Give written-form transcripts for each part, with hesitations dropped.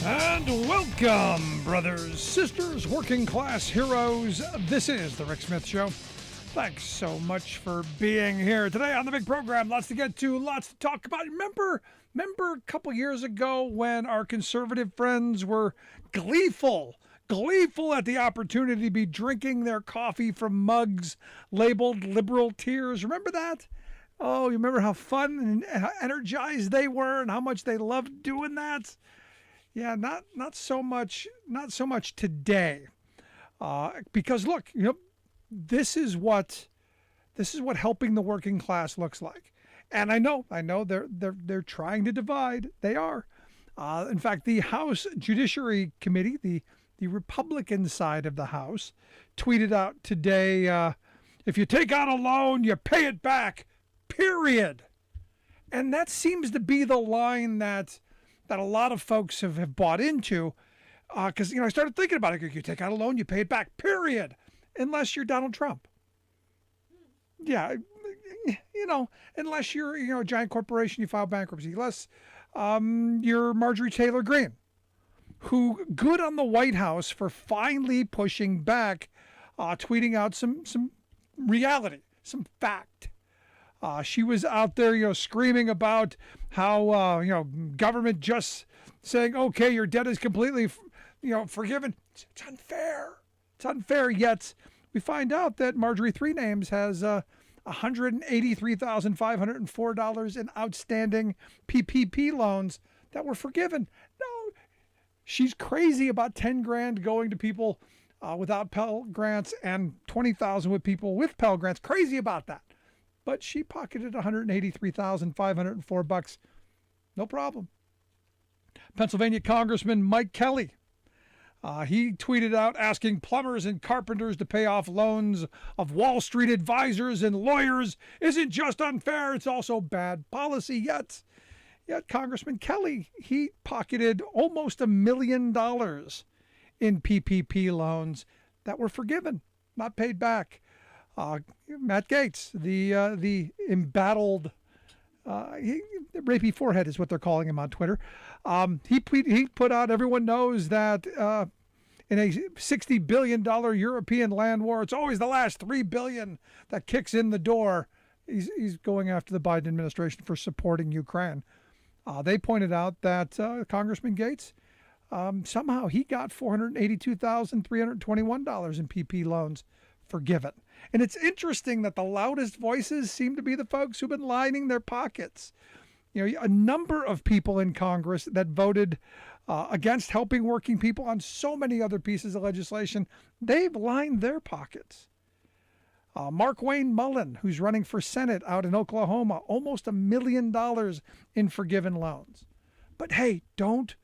And welcome, brothers, sisters, working class heroes. This is The Rick Smith Show. Thanks so much for being here today on the big program. Lots to get to, lots to talk about. Remember a couple years ago when our conservative friends were gleeful at the opportunity to be drinking their coffee from mugs labeled liberal tears? Remember that? Oh, you remember how fun and how energized they were and how much they loved doing that? Yeah, not so much today, because look, this is what helping the working class looks like, and I know they're trying to divide. They are, in fact, the House Judiciary Committee, the Republican side of the House, tweeted out today, "If you take out a loan, you pay it back. Period." And that seems to be the line that a lot of folks have bought into, because I started thinking about it. You take out a loan, you pay it back, period, unless you're Donald Trump. Yeah, unless you're a giant corporation, you file bankruptcy. Unless you're Marjorie Taylor Greene, who good on the White House for finally pushing back, tweeting out some reality, some fact. She was out there, screaming about how, government just saying, okay, your debt is completely, forgiven. It's unfair. It's unfair. Yet we find out that Marjorie Three Names has $183,504 in outstanding PPP loans that were forgiven. No, she's crazy about 10 grand going to people without Pell Grants and 20,000 with people with Pell Grants. Crazy about that. But she pocketed $183,504. No problem. Pennsylvania Congressman Mike Kelly, he tweeted out asking plumbers and carpenters to pay off loans of Wall Street advisors and lawyers isn't just unfair, it's also bad policy. Yet Congressman Kelly, he pocketed almost $1 million in PPP loans that were forgiven, not paid back. Matt Gaetz, the embattled, rapey forehead is what they're calling him on Twitter. He put out, everyone knows that in a $60 billion European land war, it's always the last $3 billion that kicks in the door. He's going after the Biden administration for supporting Ukraine. They pointed out that Congressman Gaetz, somehow he got $482,321 in PP loans forgiven. And it's interesting that the loudest voices seem to be the folks who've been lining their pockets. A number of people in Congress that voted against helping working people on so many other pieces of legislation, they've lined their pockets. Mark Wayne Mullen, who's running for Senate out in Oklahoma, almost $1 million in forgiven loans. But hey, don't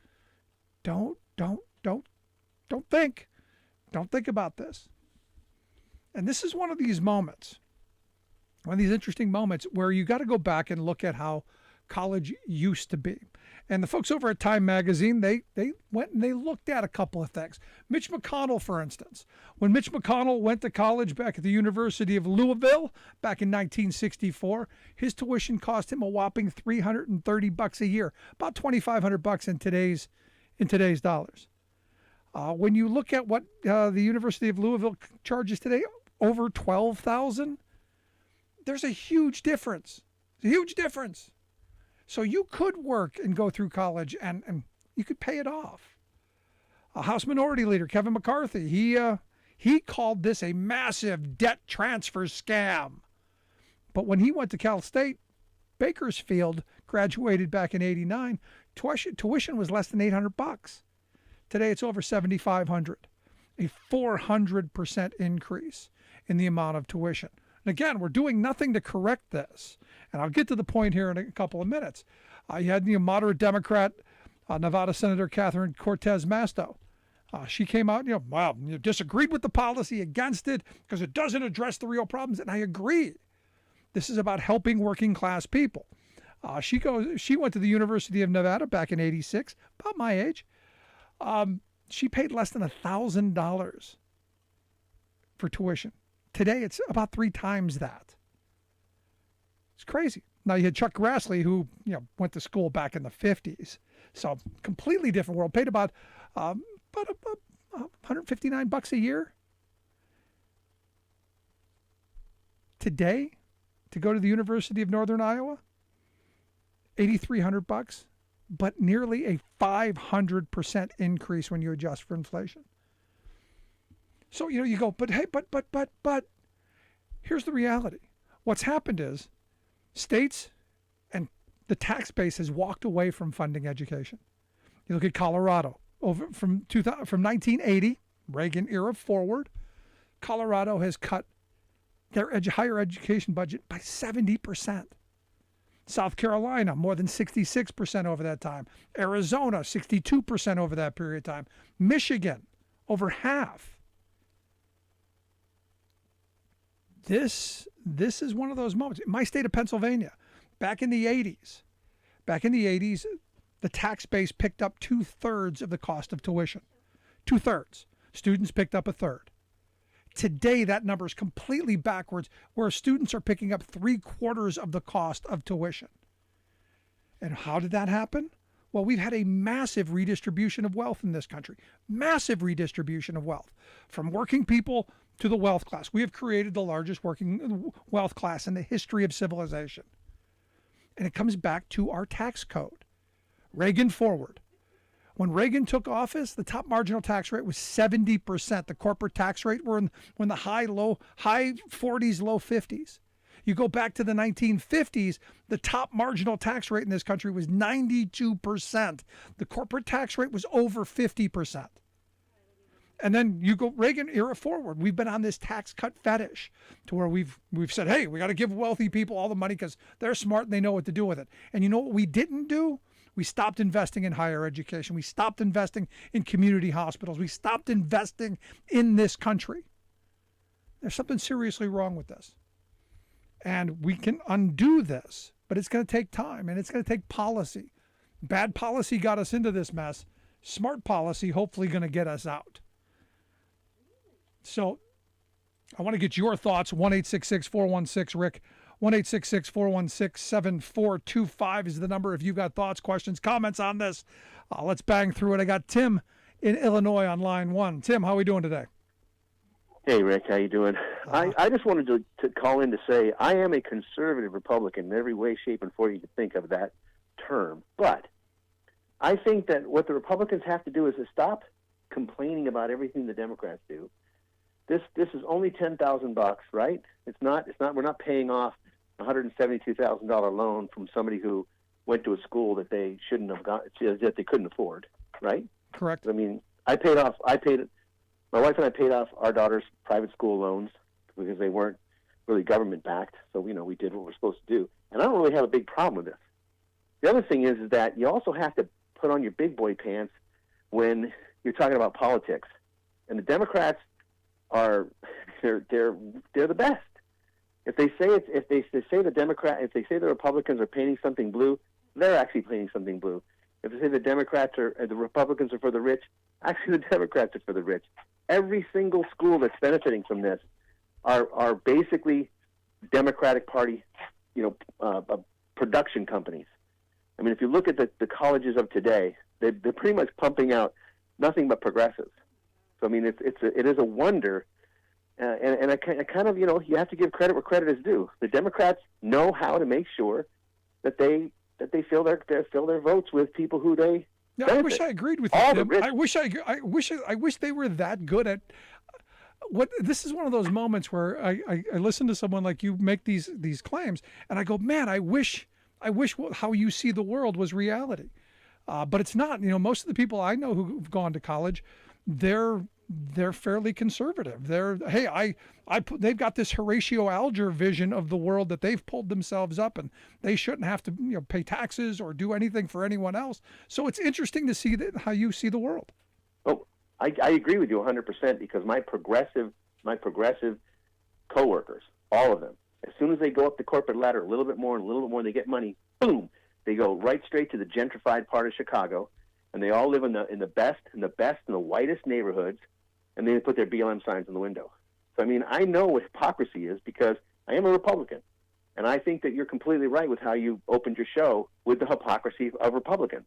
think about this. And this is one of these moments, one of these interesting moments where you got to go back and look at how college used to be. And the folks over at Time Magazine, they went and they looked at a couple of things. Mitch McConnell, for instance. When Mitch McConnell went to college back at the University of Louisville back in 1964, his tuition cost him a whopping $330 a year, about $2,500 in today's dollars. When you look at what the University of Louisville charges today, over $12,000, there's a huge difference. It's a huge difference. So you could work and go through college and you could pay it off. House Minority Leader Kevin McCarthy, he called this a massive debt transfer scam. But when he went to Cal State, Bakersfield, graduated back in '89, tuition was less than $800. Today it's over $7,500, a 400% increase in the amount of tuition. And again, we're doing nothing to correct this. And I'll get to the point here in a couple of minutes. You had moderate Democrat, Nevada Senator Catherine Cortez Masto. She came out, disagreed with the policy, against it, because it doesn't address the real problems. And I agree. This is about helping working class people. She went to the University of Nevada back in '86, about my age. She paid less than $1,000 for tuition. Today, it's about 3 times that. It's crazy. Now you had Chuck Grassley, who went to school back in the 50s, so completely different world. Paid about $159 a year. Today, to go to the University of Northern Iowa, $8,300, but nearly a 500% increase when you adjust for inflation. So you go, but hey, but here's the reality. What's happened is states and the tax base has walked away from funding education. You look at Colorado, from 1980, Reagan era forward, Colorado has cut their higher education budget by 70%. South Carolina, more than 66% over that time. Arizona, 62% over that period of time. Michigan, over half. This is one of those moments. My state of Pennsylvania, back in the 80s, the tax base picked up 2/3 of the cost of tuition. 2/3. Students picked up 1/3. Today, that number is completely backwards, where students are picking up 3/4 of the cost of tuition. And how did that happen? Well, we've had a massive redistribution of wealth in this country. Massive redistribution of wealth. From working people to the wealth class. We have created the largest working wealth class in the history of civilization. And it comes back to our tax code. Reagan forward. When Reagan took office, the top marginal tax rate was 70%. The corporate tax rate were in the high 40s, low 50s. You go back to the 1950s, the top marginal tax rate in this country was 92%. The corporate tax rate was over 50%. And then you go Reagan era forward. We've been on this tax cut fetish to where we've said, hey, we got to give wealthy people all the money because they're smart and they know what to do with it. And you know what we didn't do? We stopped investing in higher education. We stopped investing in community hospitals. We stopped investing in this country. There's something seriously wrong with this. And we can undo this, but it's going to take time and it's going to take policy. Bad policy got us into this mess. Smart policy hopefully going to get us out. So I want to get your thoughts. 1-866-416-RICK. 1-866-416-7425 is the number if you've got thoughts, questions, comments on this. Let's bang through it. I got Tim in Illinois on line 1. Tim, how are we doing today? Hey, Rick, how you doing? I just wanted to call in to say I am a conservative Republican in every way, shape, and form you can think of that term. But I think that what the Republicans have to do is to stop complaining about everything the Democrats do. This is only $10,000, right? It's not. We're not paying off a $172,000 loan from somebody who went to a school that they shouldn't have got, that they couldn't afford, right? Correct. I mean, my wife and I paid off our daughter's private school loans because they weren't really government backed. So, we did what we're supposed to do. And I don't really have a big problem with this. The other thing is that you also have to put on your big boy pants when you're talking about politics. And the Democrats they're the best. If they say the Republicans are painting something blue, they're actually painting something blue. If they say the Republicans are for the rich, actually the Democrats are for the rich. Every single school that's benefiting from this are basically Democratic Party, production companies. I mean, if you look at the colleges of today, they're pretty much pumping out nothing but progressives. So I mean, it is a wonder, and I kind of you have to give credit where credit is due. The Democrats know how to make sure that they fill their votes with people who they. Yeah, benefit. I wish I agreed with you, Tim. I wish they were that good at what. This is one of those moments where I listen to someone like you make these claims, and I go, man, I wish how you see the world was reality, but it's not. Most of the people I know who've gone to college, they're fairly conservative. They've got this Horatio Alger vision of the world that they've pulled themselves up, and they shouldn't have to pay taxes or do anything for anyone else. So it's interesting to see how you see the world. Oh, I agree with you 100% because my progressive coworkers, all of them, as soon as they go up the corporate ladder a little bit more, and they get money, boom, they go right straight to the gentrified part of Chicago, and they all live in the best and the whitest neighborhoods, and they put their BLM signs in the window. So I mean, I know what hypocrisy is because I am a Republican, And I think that you're completely right with how you opened your show with the hypocrisy of Republicans.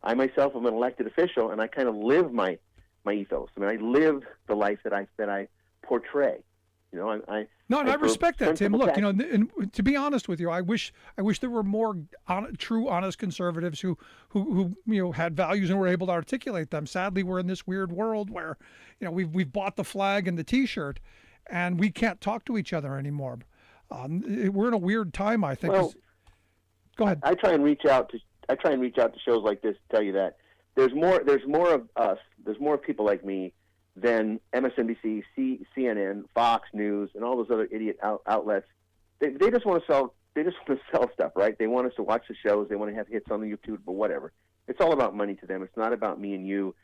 I myself am an elected official, and I kind of live my ethos. I mean, I live the life that I portray. You know, I respect that, Tim. Look, and to be honest with you, I wish there were more true, honest conservatives who had values and were able to articulate them. Sadly, we're in this weird world where, we've bought the flag and the T-shirt, and we can't talk to each other anymore. We're in a weird time, I think. Well, go ahead. I try and reach out to shows like this to tell you that there's more of us. There's more people like me than MSNBC, CNN, Fox News, and all those other idiot outlets. They just want to sell. They just want to sell stuff, right? They want us to watch the shows. They want to have hits on the YouTube, but whatever. It's all about money to them. It's not about me and you.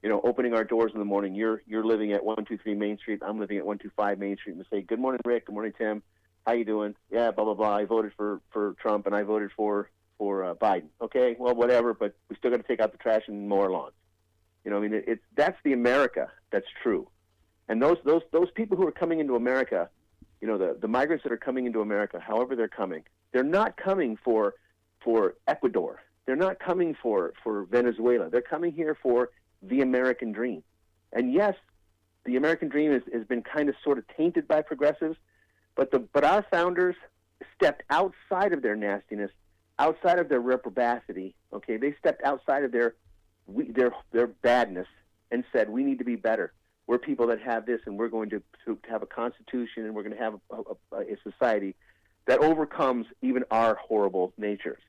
Opening our doors in the morning. You're living at 123 Main Street. I'm living at 125 Main Street, and say, "Good morning, Rick. Good morning, Tim. How you doing? Yeah, blah blah blah. I voted for Trump, and I voted for Biden. Okay, well, whatever. But we still got to take out the trash and mow our lawns. That's the America that's true. And those people who are coming into America, the migrants that are coming into America, however they're coming, they're not coming for Ecuador. They're not coming for Venezuela. They're coming here for the American dream. And yes, the American dream has been kind of sort of tainted by progressives, but our founders stepped outside of their nastiness, outside of their reprobacity. Okay, they stepped outside of their badness and said, we need to be better. We're people that have this, and we're going to have a constitution, and we're going to have a society that overcomes even our horrible natures.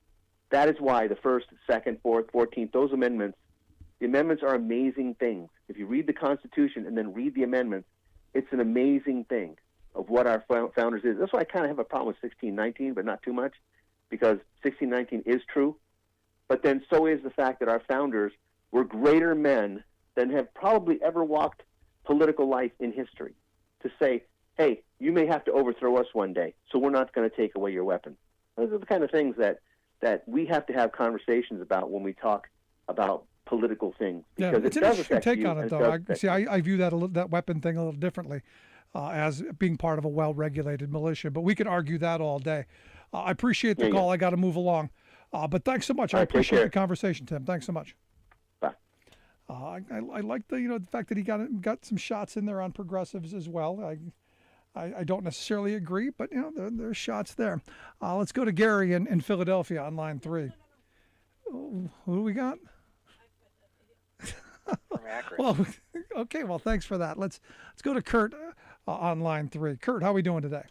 That is why the 1st, 2nd, 4th, 14th, those amendments, the amendments are amazing things. If you read the Constitution and then read the amendments, it's an amazing thing of what our founders is. That's why I kind of have a problem with 1619, but not too much, because 1619 is true. But then so is the fact that our founders were greater men than have probably ever walked political life in history, to say, hey, you may have to overthrow us one day, so we're not going to take away your weapons. Those are the kind of things that we have to have conversations about when we talk about political things. Because it's an interesting take on it, though. I view that weapon thing a little differently, as being part of a well-regulated militia. But we could argue that all day. I appreciate the call. I got to move along. But thanks so much. I appreciate the conversation, Tim. Thanks so much. Bye. I like the fact that he got some shots in there on progressives as well. I don't necessarily agree, but there's shots there. Let's go to Gary in Philadelphia on line 3. Who do we got? From Akron. Well, okay. Well, thanks for that. Let's go to Kurt on line 3. Kurt, how are we doing today?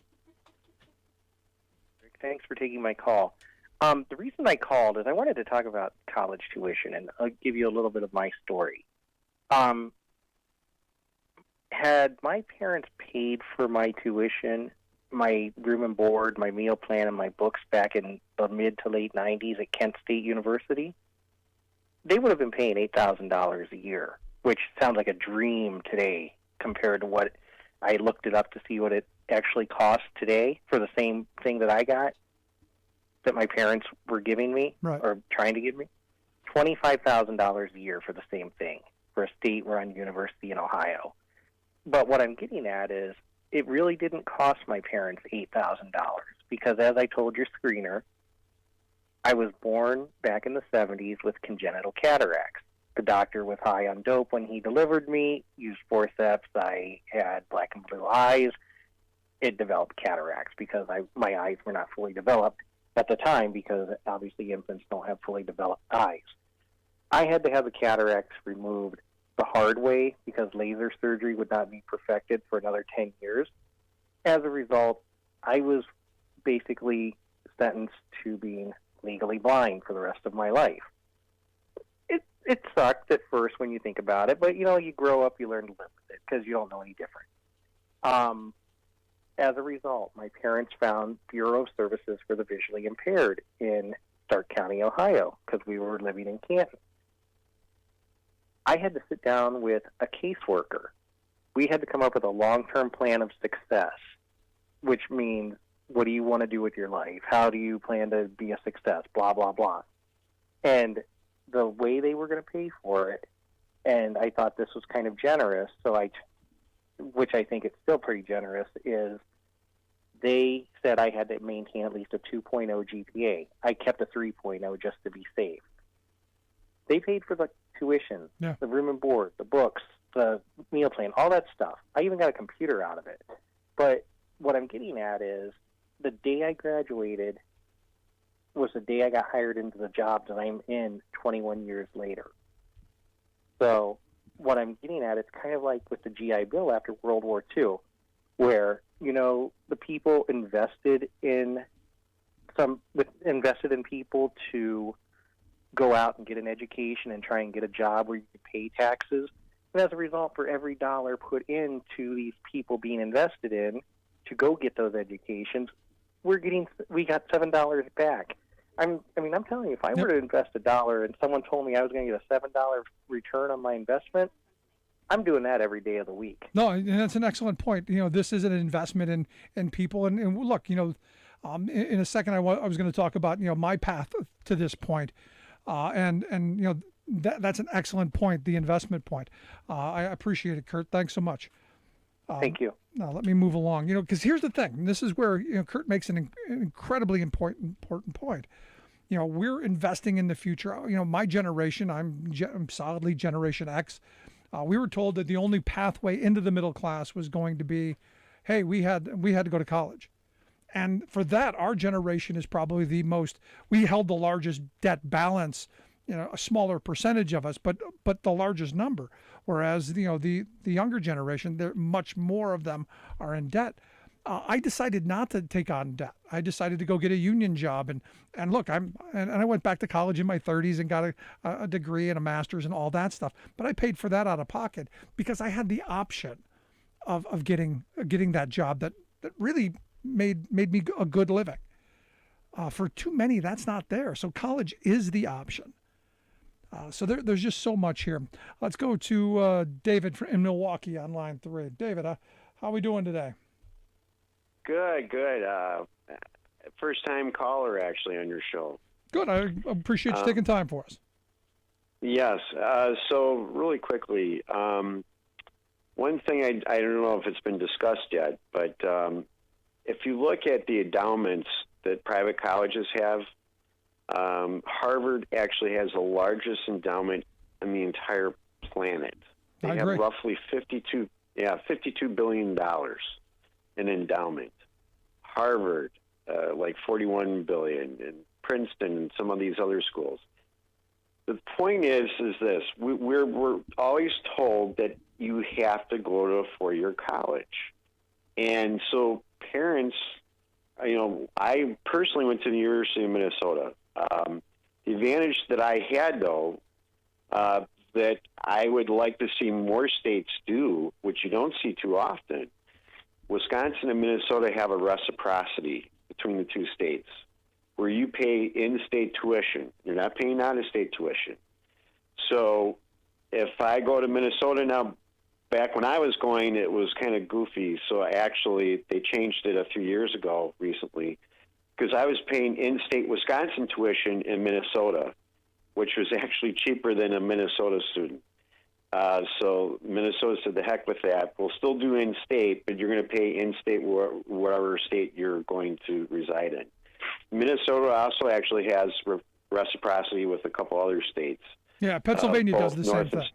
Thanks for taking my call. The reason I called is I wanted to talk about college tuition, and I'll give you a little bit of my story. Had my parents paid for my tuition, my room and board, my meal plan, and my books back in the mid to late 90s at Kent State University, they would have been paying $8,000 a year, which sounds like a dream today compared to what I looked it up to see what it actually costs today for the same thing that I got, that my parents were giving me, right, or trying to give me. $25,000 a year for the same thing for a state-run university in Ohio. But what I'm getting at is it really didn't cost my parents $8,000 because, as I told your screener, I was born back in the 70s with congenital cataracts. The doctor was high on dope when he delivered me, used forceps. I had black and blue eyes. It developed cataracts because my eyes were not fully developed at the time, because obviously infants don't have fully developed eyes. I had to have the cataracts removed the hard way because laser surgery would not be perfected for another 10 years. As a result, I was basically sentenced to being legally blind for the rest of my life. It sucked at first when you think about it, but you grow up, you learn to live with it because you don't know any different. As a result, my parents found Bureau of Services for the Visually Impaired in Stark County, Ohio, because we were living in Canton. I had to sit down with a caseworker. We had to come up with a long-term plan of success, which means, what do you want to do with your life? How do you plan to be a success? Blah, blah, blah. And the way they were going to pay for it, and I thought this was kind of generous, which I think it's still pretty generous, is they said I had to maintain at least a 2.0 GPA. I kept a 3.0 just to be safe. They paid for the tuition, the room and board, the books, the meal plan, all that stuff. I even got a computer out of it. But what I'm getting at is the day I graduated was the day I got hired into the job that I'm in 21 years later. So what I'm getting at, it's kind of like with the GI Bill after World War II, where, the people invested in people to go out and get an education and try and get a job where you could pay taxes. And as a result, for every dollar put into these people being invested in to go get those educations, we got $7 back. I'm telling you, if I were to invest $1 and someone told me I was going to get a $7 return on my investment, I'm doing that every day of the week. No, and that's an excellent point. This is an investment in people. And look, in a second, I was going to talk about, my path to this point. That's an excellent point, the investment point. I appreciate it, Kurt. Thanks so much. Thank you. Now, let me move along. Because here's the thing. And this is where Kurt makes an incredibly important point. We're investing in the future. My generation, I'm solidly Generation X. We were told that the only pathway into the middle class was going to be, hey, we had to go to college. And for that, our generation is probably we held the largest debt balance, a smaller percentage of us, but the largest number. Whereas, the younger generation, much more of them are in debt. I decided not to take on debt. I decided to go get a union job. And look, I went back to college in my 30s and got a degree and a master's and all that stuff. But I paid for that out of pocket because I had the option of getting that job that really made me a good living. For too many, that's not there. So college is the option. So there's just so much here. Let's go to David in Milwaukee on line 3. David, how are we doing today? Good. First-time caller, actually, on your show. Good. I appreciate you taking time for us. Yes. So really quickly, one thing I don't know if it's been discussed yet, but if you look at the endowments that private colleges have, Harvard actually has the largest endowment in the entire planet. They have roughly $52 billion in endowment. Harvard, like $41 billion, and Princeton, and some of these other schools. The point is this: we're always told that you have to go to a four-year college, and so parents, I personally went to the University of Minnesota. The advantage that I had, though, that I would like to see more states do, which you don't see too often. Wisconsin and Minnesota have a reciprocity between the two states where you pay in-state tuition. You're not paying out-of-state tuition. So if I go to Minnesota now, back when I was going, it was kind of goofy. So actually, they changed it a few years ago recently because I was paying in-state Wisconsin tuition in Minnesota, which was actually cheaper than a Minnesota student. So Minnesota said, the heck with that. We'll still do in-state, but you're going to pay in-state whatever state you're going to reside in. Minnesota also actually has reciprocity with a couple other states. Yeah, Pennsylvania does the same thing.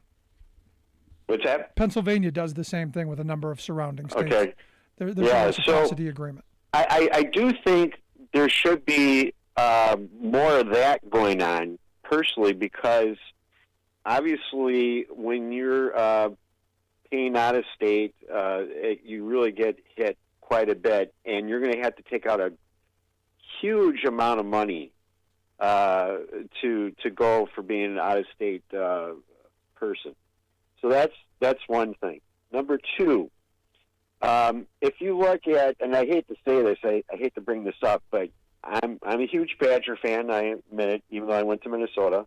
What's that? Pennsylvania does the same thing with a number of surrounding states. Okay. There's a reciprocity agreement. I do think there should be more of that going on, personally, because obviously, when you're paying out of state, you really get hit quite a bit, and you're going to have to take out a huge amount of money to go for being an out of state person. So that's one thing. Number two, if you look at, and I hate to say this, I hate to bring this up, but I'm a huge Badger fan. I admit it, even though I went to Minnesota.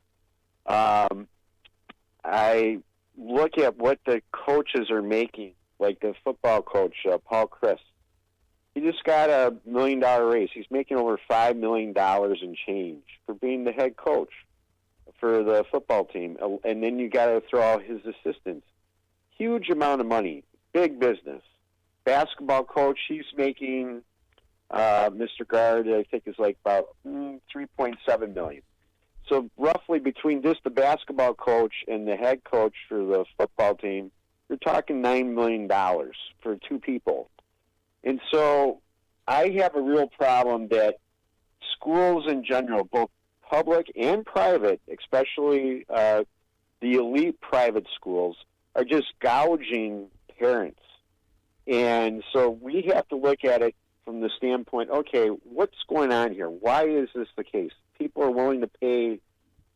I look at what the coaches are making, like the football coach, Paul Chris. He just got a $1 million raise. He's making over $5 million in change for being the head coach for the football team. And then you got to throw out his assistants. Huge amount of money, big business. Basketball coach, he's making Mr. Guard, I think, is like about $3.7 million. So roughly between just the basketball coach and the head coach for the football team, you're talking $9 million for two people. And so I have a real problem that schools in general, both public and private, especially the elite private schools, are just gouging parents. And so we have to look at it from the standpoint, okay, what's going on here? Why is this the case? People are willing to pay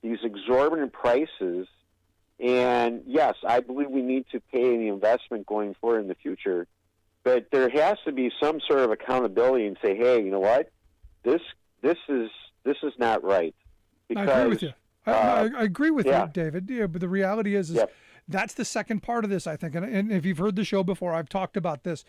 these exorbitant prices. And yes, I believe we need to pay the investment going forward in the future. But there has to be some sort of accountability and say, hey, you know what? This is not right. Because, I agree with you. I agree with you, David. Yeah, but the reality is that's the second part of this, I think. And if you've heard the show before, I've talked about this.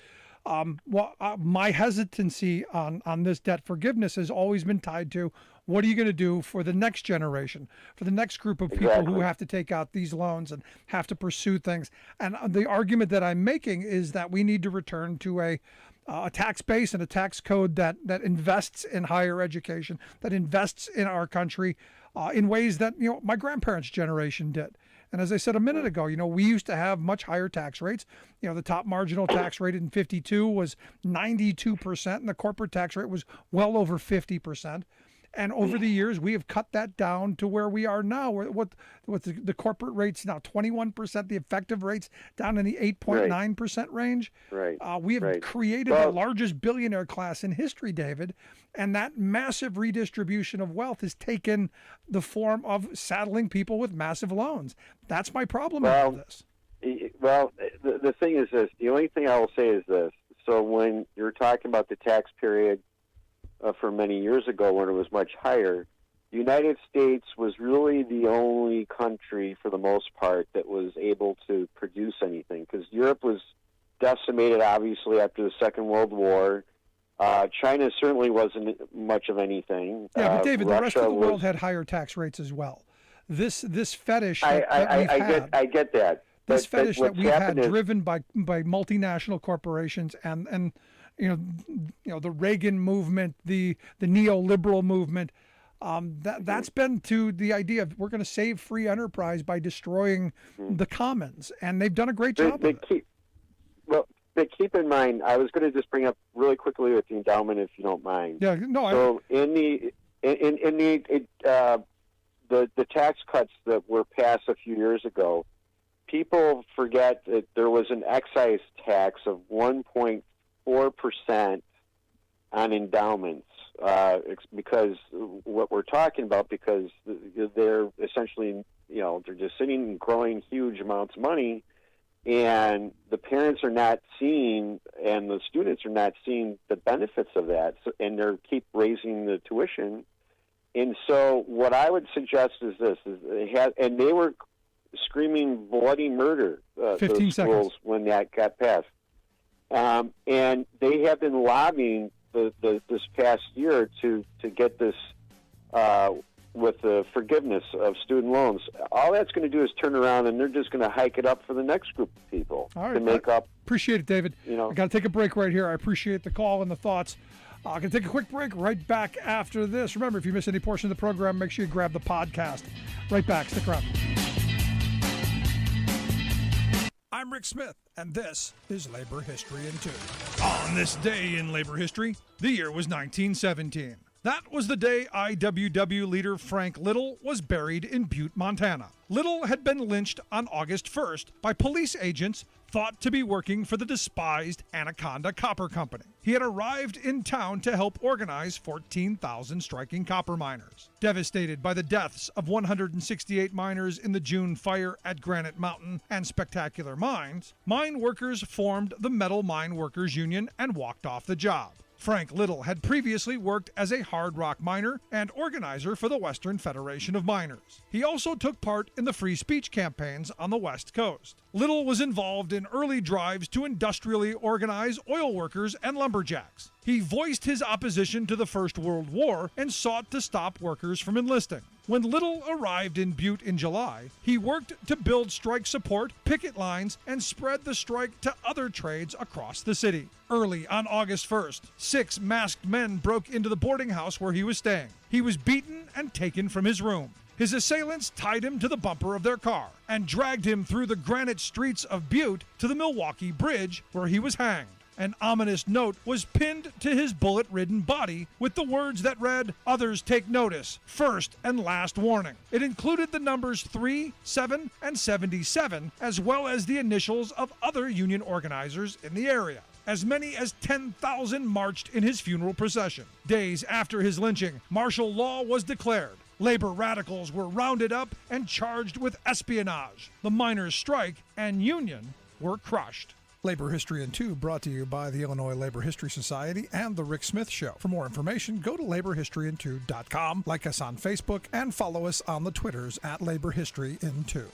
My hesitancy on this debt forgiveness has always been tied to what are you going to do for the next generation, for the next group of people who have to take out these loans and have to pursue things. And the argument that I'm making is that we need to return to a tax base and a tax code that invests in higher education, that invests in our country in ways that my grandparents' generation did. And as I said a minute ago, we used to have much higher tax rates. The top marginal tax rate in 52 was 92%, and the corporate tax rate was well over 50%. And over the years, we have cut that down to where we are now. What the corporate rates now, 21%, the effective rates down in the 8.9% range. Right. We have created the largest billionaire class in history, David, and that massive redistribution of wealth has taken the form of saddling people with massive loans. That's my problem with this. Well, the thing is this. The only thing I will say is this. So when you're talking about the tax period, for many years ago when it was much higher, the United States was really the only country, for the most part, that was able to produce anything, because Europe was decimated, obviously, after the Second World War. China certainly wasn't much of anything. Yeah, but David, the rest of the world had higher tax rates as well. This fetish I get that. This fetish that we've had, driven by multinational corporations and the Reagan movement, the neoliberal movement, that's been to the idea of we're going to save free enterprise by destroying the commons, and they've done a great job of it. But keep in mind, I was going to just bring up really quickly with the endowment, if you don't mind. Yeah, no. So the tax cuts that were passed a few years ago, people forget that there was an excise tax of 1.4% on endowments, because what we're talking about, because they're essentially, they're just sitting and growing huge amounts of money, and the parents are not seeing, and the students are not seeing the benefits of that, and they keep raising the tuition. And so what I would suggest is this, and they were screaming bloody murder, 15 seconds, when that got passed. And they have been lobbying this past year to get this with the forgiveness of student loans. All that's going to do is turn around, and they're just going to hike it up for the next group of people to make up. Appreciate it, David. I got to take a break right here. I appreciate the call and the thoughts. I'm going to take a quick break right back after this. Remember, if you miss any portion of the program, make sure you grab the podcast. Right back. Stick around. I'm Rick Smith, and this is Labor History in 2. On this day in labor history, the year was 1917. That was the day IWW leader Frank Little was buried in Butte, Montana. Little had been lynched on August 1st by police agents thought to be working for the despised Anaconda Copper Company. He had arrived in town to help organize 14,000 striking copper miners. Devastated by the deaths of 168 miners in the June fire at Granite Mountain and Spectacular Mines, mine workers formed the Metal Mine Workers Union and walked off the job. Frank Little had previously worked as a hard rock miner and organizer for the Western Federation of Miners. He also took part in the free speech campaigns on the West Coast. Little was involved in early drives to industrially organize oil workers and lumberjacks. He voiced his opposition to the First World War and sought to stop workers from enlisting. When Little arrived in Butte in July, he worked to build strike support, picket lines, and spread the strike to other trades across the city. Early on August 1st, 6 masked men broke into the boarding house where he was staying. He was beaten and taken from his room. His assailants tied him to the bumper of their car and dragged him through the granite streets of Butte to the Milwaukee Bridge, where he was hanged. An ominous note was pinned to his bullet-ridden body with the words that read, "Others take notice, first and last warning." It included the numbers 3, 7, and 77, as well as the initials of other union organizers in the area. As many as 10,000 marched in his funeral procession. Days after his lynching, martial law was declared. Labor radicals were rounded up and charged with espionage. The miners' strike and union were crushed. Labor History in 2 brought to you by the Illinois Labor History Society and The Rick Smith Show. For more information, go to laborhistoryin2.com, like us on Facebook, and follow us on the Twitters at Labor History in 2.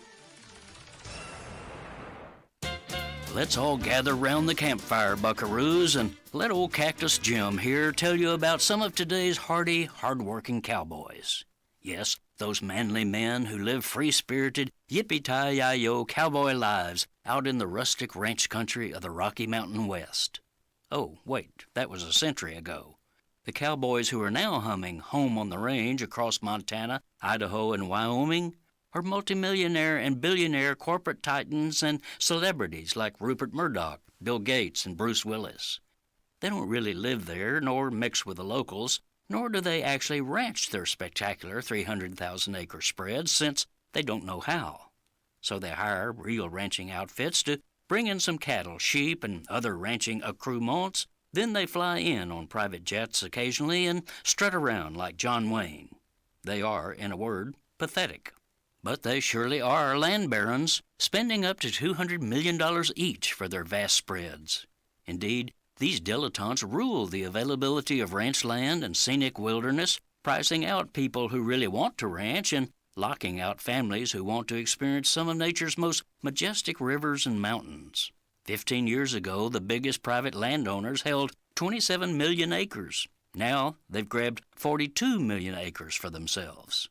Let's all gather round the campfire, buckaroos, and let old Cactus Jim here tell you about some of today's hardy, hard-working cowboys. Yes, those manly men who live free-spirited, yippee-ki-yi-yo cowboy lives out in the rustic ranch country of the Rocky Mountain West. Oh, wait, that was a century ago. The cowboys who are now humming home on the range across Montana, Idaho, and Wyoming are multimillionaire and billionaire corporate titans and celebrities like Rupert Murdoch, Bill Gates, and Bruce Willis. They don't really live there nor mix with the locals, nor do they actually ranch their spectacular 300,000-acre spreads, since they don't know how. So they hire real ranching outfits to bring in some cattle, sheep, and other ranching accoutrements. Then they fly in on private jets occasionally and strut around like John Wayne. They are, in a word, pathetic. But they surely are land barons, spending up to $200 million each for their vast spreads. Indeed, these dilettantes rule the availability of ranch land and scenic wilderness, pricing out people who really want to ranch and locking out families who want to experience some of nature's most majestic rivers and mountains. 15 years ago, the biggest private landowners held 27 million acres. Now, they've grabbed 42 million acres for themselves.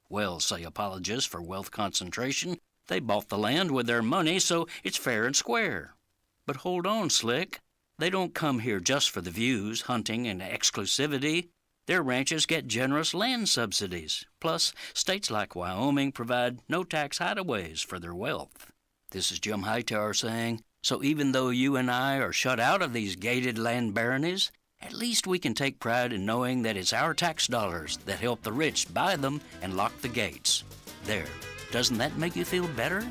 Well, say apologists for wealth concentration, they bought the land with their money, so it's fair and square. But hold on, Slick. They don't come here just for the views, hunting, and exclusivity. Their ranches get generous land subsidies. Plus, states like Wyoming provide no-tax hideaways for their wealth. This is Jim Hightower saying, so even though you and I are shut out of these gated land baronies, at least we can take pride in knowing that it's our tax dollars that help the rich buy them and lock the gates. There. Doesn't that make you feel better?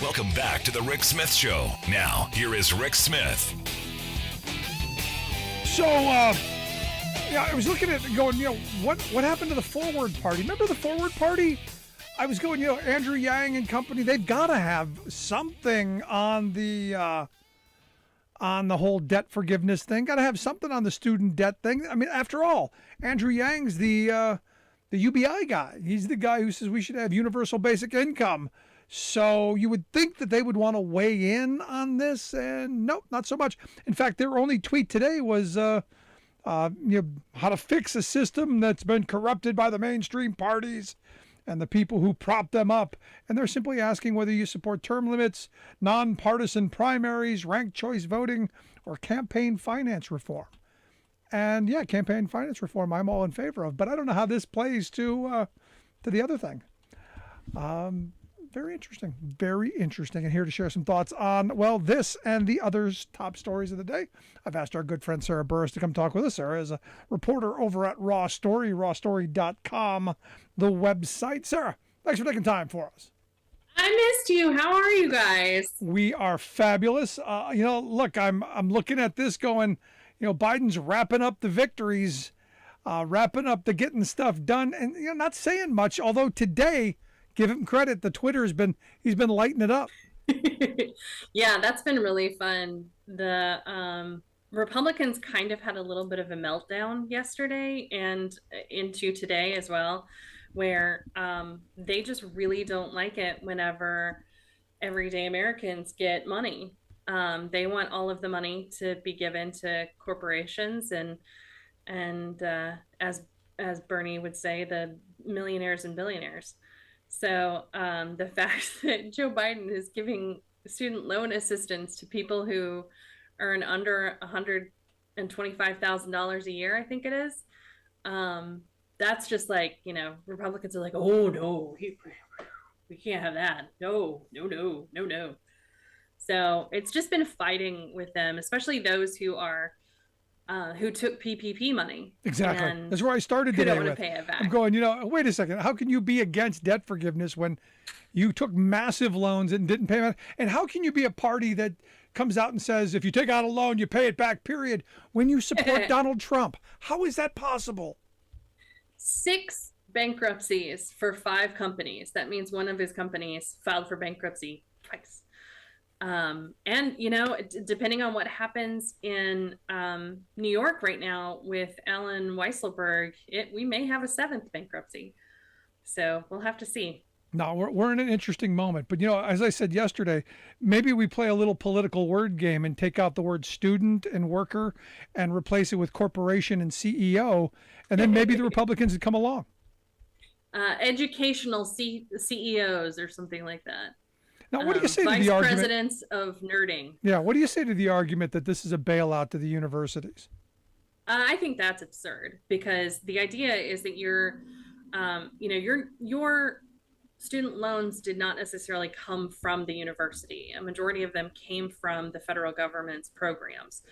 Welcome back to the Rick Smith Show. Now, here is Rick Smith. So, I was looking at it going, what happened to the Forward Party? Remember the Forward Party? I was going, Andrew Yang and company, they've got to have something on the whole debt forgiveness thing. Got to have something on the student debt thing. I mean, after all, Andrew Yang's the UBI guy. He's the guy who says we should have universal basic income. So you would think that they would want to weigh in on this, and nope, not so much. In fact, their only tweet today was how to fix a system that's been corrupted by the mainstream parties and the people who prop them up. And they're simply asking whether you support term limits, nonpartisan primaries, ranked choice voting, or campaign finance reform. And yeah, campaign finance reform I'm all in favor of, but I don't know how this plays to the other thing. Very interesting. Very interesting. And here to share some thoughts on, this and the others' top stories of the day, I've asked our good friend Sarah Burris to come talk with us. Sarah is a reporter over at Raw Story, rawstory.com, the website. Sarah, thanks for taking time for us. I missed you. How are you guys? We are fabulous. Look, I'm looking at this going, Biden's wrapping up the victories, wrapping up the getting stuff done, and not saying much, although today, give him credit. The Twitter he's been lighting it up. Yeah, that's been really fun. The Republicans kind of had a little bit of a meltdown yesterday and into today as well, where they just really don't like it whenever everyday Americans get money. They want all of the money to be given to corporations and as Bernie would say, the millionaires and billionaires. So the fact that Joe Biden is giving student loan assistance to people who earn under $125,000 a year, I think it is. That's just like, Republicans are like, oh no, we can't have that. No. So it's just been fighting with them, especially those who took PPP money. Exactly. That's where I started today. Don't want to pay it back. I'm going, wait a second. How can you be against debt forgiveness when you took massive loans and didn't pay them? And how can you be a party that comes out and says, if you take out a loan, you pay it back, period, when you support Donald Trump? How is that possible? 6 bankruptcies for 5 companies. That means one of his companies filed for bankruptcy twice. And, depending on what happens in New York right now with Alan Weisselberg, we may have a 7th bankruptcy. So we'll have to see. No, we're in an interesting moment. But, as I said yesterday, maybe we play a little political word game and take out the word student and worker and replace it with corporation and CEO. And then maybe the Republicans would come along. Educational CEOs or something like that. Now, what do you say to the Vice argument? Presidents of nerding. Yeah, what do you say to the argument that this is a bailout to the universities? I think that's absurd because the idea is that your student loans did not necessarily come from the university. A majority of them came from the federal government's programs.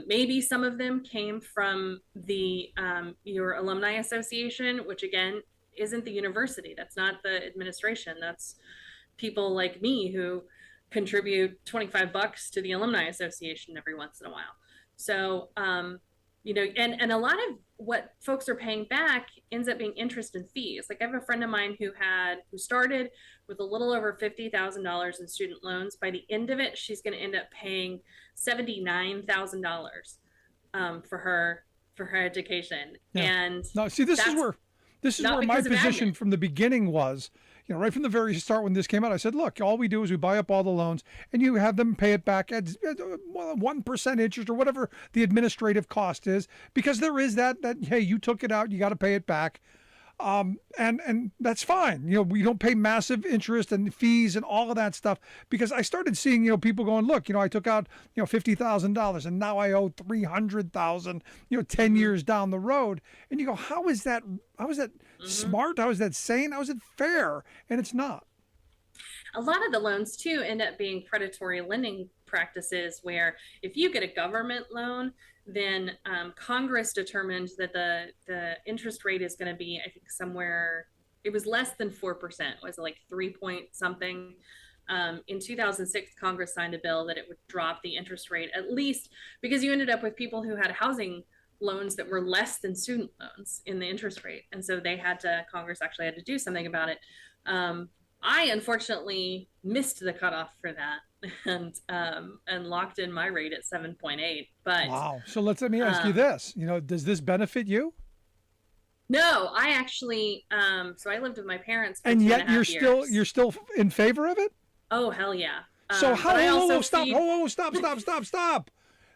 Maybe some of them came from your alumni association, which again isn't the university. That's not the administration. That's people like me who contribute $25 to the alumni association every once in a while. So, and a lot of what folks are paying back ends up being interest and fees. Like I have a friend of mine who started with a little over $50,000 in student loans. By the end of it, she's going to end up paying $79,000 for her education. Yeah. And no, see, this is where my position from the beginning was. Right from the very start when this came out, I said, look, all we do is we buy up all the loans and you have them pay it back at 1% interest or whatever the administrative cost is, because there is that, hey, you took it out, you got to pay it back. And that's fine. We don't pay massive interest and fees and all of that stuff, because I started seeing, people going, look, I took out, $50,000 and now I owe $300,000, 10 years down the road. And you go, how is that smart? How is that sane? How is it fair? And it's not. A lot of the loans too end up being predatory lending practices where if you get a government loan, then Congress determined that the interest rate is going to be, I think, somewhere, it was less than 4%. Was it like 3 point something? In 2006, Congress signed a bill that it would drop the interest rate, at least because you ended up with people who had housing loans that were less than student loans in the interest rate. And so Congress actually had to do something about it. I unfortunately missed the cutoff for that and locked in my rate at 7.8. But wow. So let me ask you this, does this benefit you? No, I actually, so I lived with my parents for and yet 2.5 years. you're still in favor of it? Oh, hell yeah. So stop.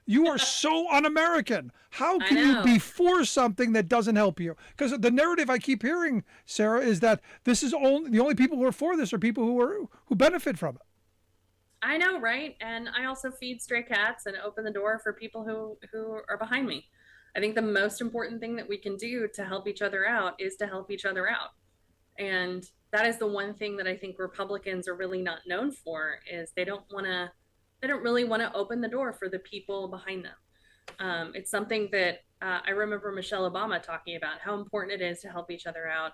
You are so un-American. How can you be for something that doesn't help you? Because the narrative I keep hearing, Sarah, is that this is the only people who are for this are people who benefit from it. I know, right? And I also feed stray cats and open the door for people who are behind me. I think the most important thing that we can do to help each other out is to help each other out. And that is the one thing that I think Republicans are really not known for, is they don't really want to open the door for the people behind them. It's something that I remember Michelle Obama talking about, how important it is to help each other out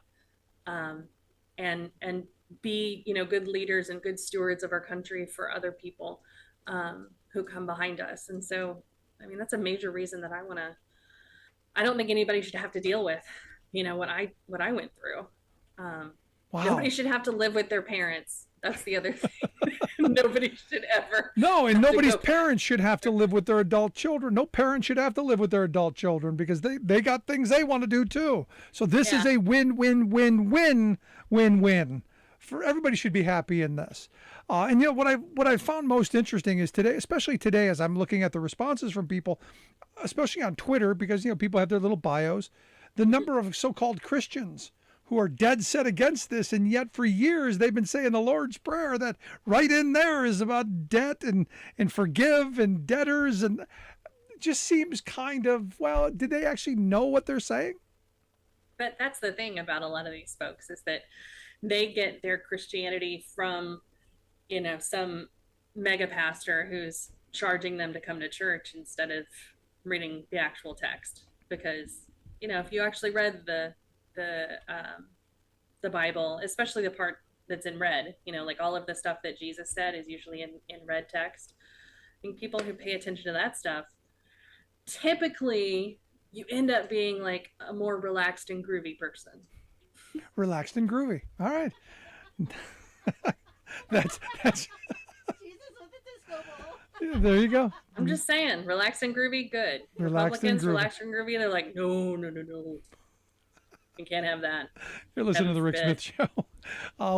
and be, good leaders and good stewards of our country for other people who come behind us. And so, I mean, that's a major reason that I don't think anybody should have to deal with, what I went through. Wow. Nobody should have to live with their parents That's the other thing. Nobody should ever. No, and nobody's parents should have to live with their adult children. No parent should have to live with their adult children because they got things they want to do too. So this is a win-win-win-win-win-win. For everybody should be happy in this. And you know what I found most interesting is today, especially today, as I'm looking at the responses from people, especially on Twitter, because you know people have their little bios, the number of so-called Christians who are dead set against this, and yet for years they've been saying the Lord's Prayer that right in there is about debt and forgive and debtors, and it just seems kind of, well, did they actually know what they're saying? But that's the thing about a lot of these folks is that they get their Christianity from, you know, some mega pastor who's charging them to come to church instead of reading the actual text. Because, you know, if you actually read the Bible, especially the part that's in red, you know, like all of the stuff that Jesus said is usually in red text. I think people who pay attention to that stuff, typically you end up being like a more relaxed and groovy person. Relaxed and groovy. All right. that's Jesus with the disco ball. There you go. I'm just saying, relaxed and groovy, good. Relaxed and Republicans, groovy. relaxed and groovy, they're like, no. You can't have that. You're listening to the Rick Smith Show.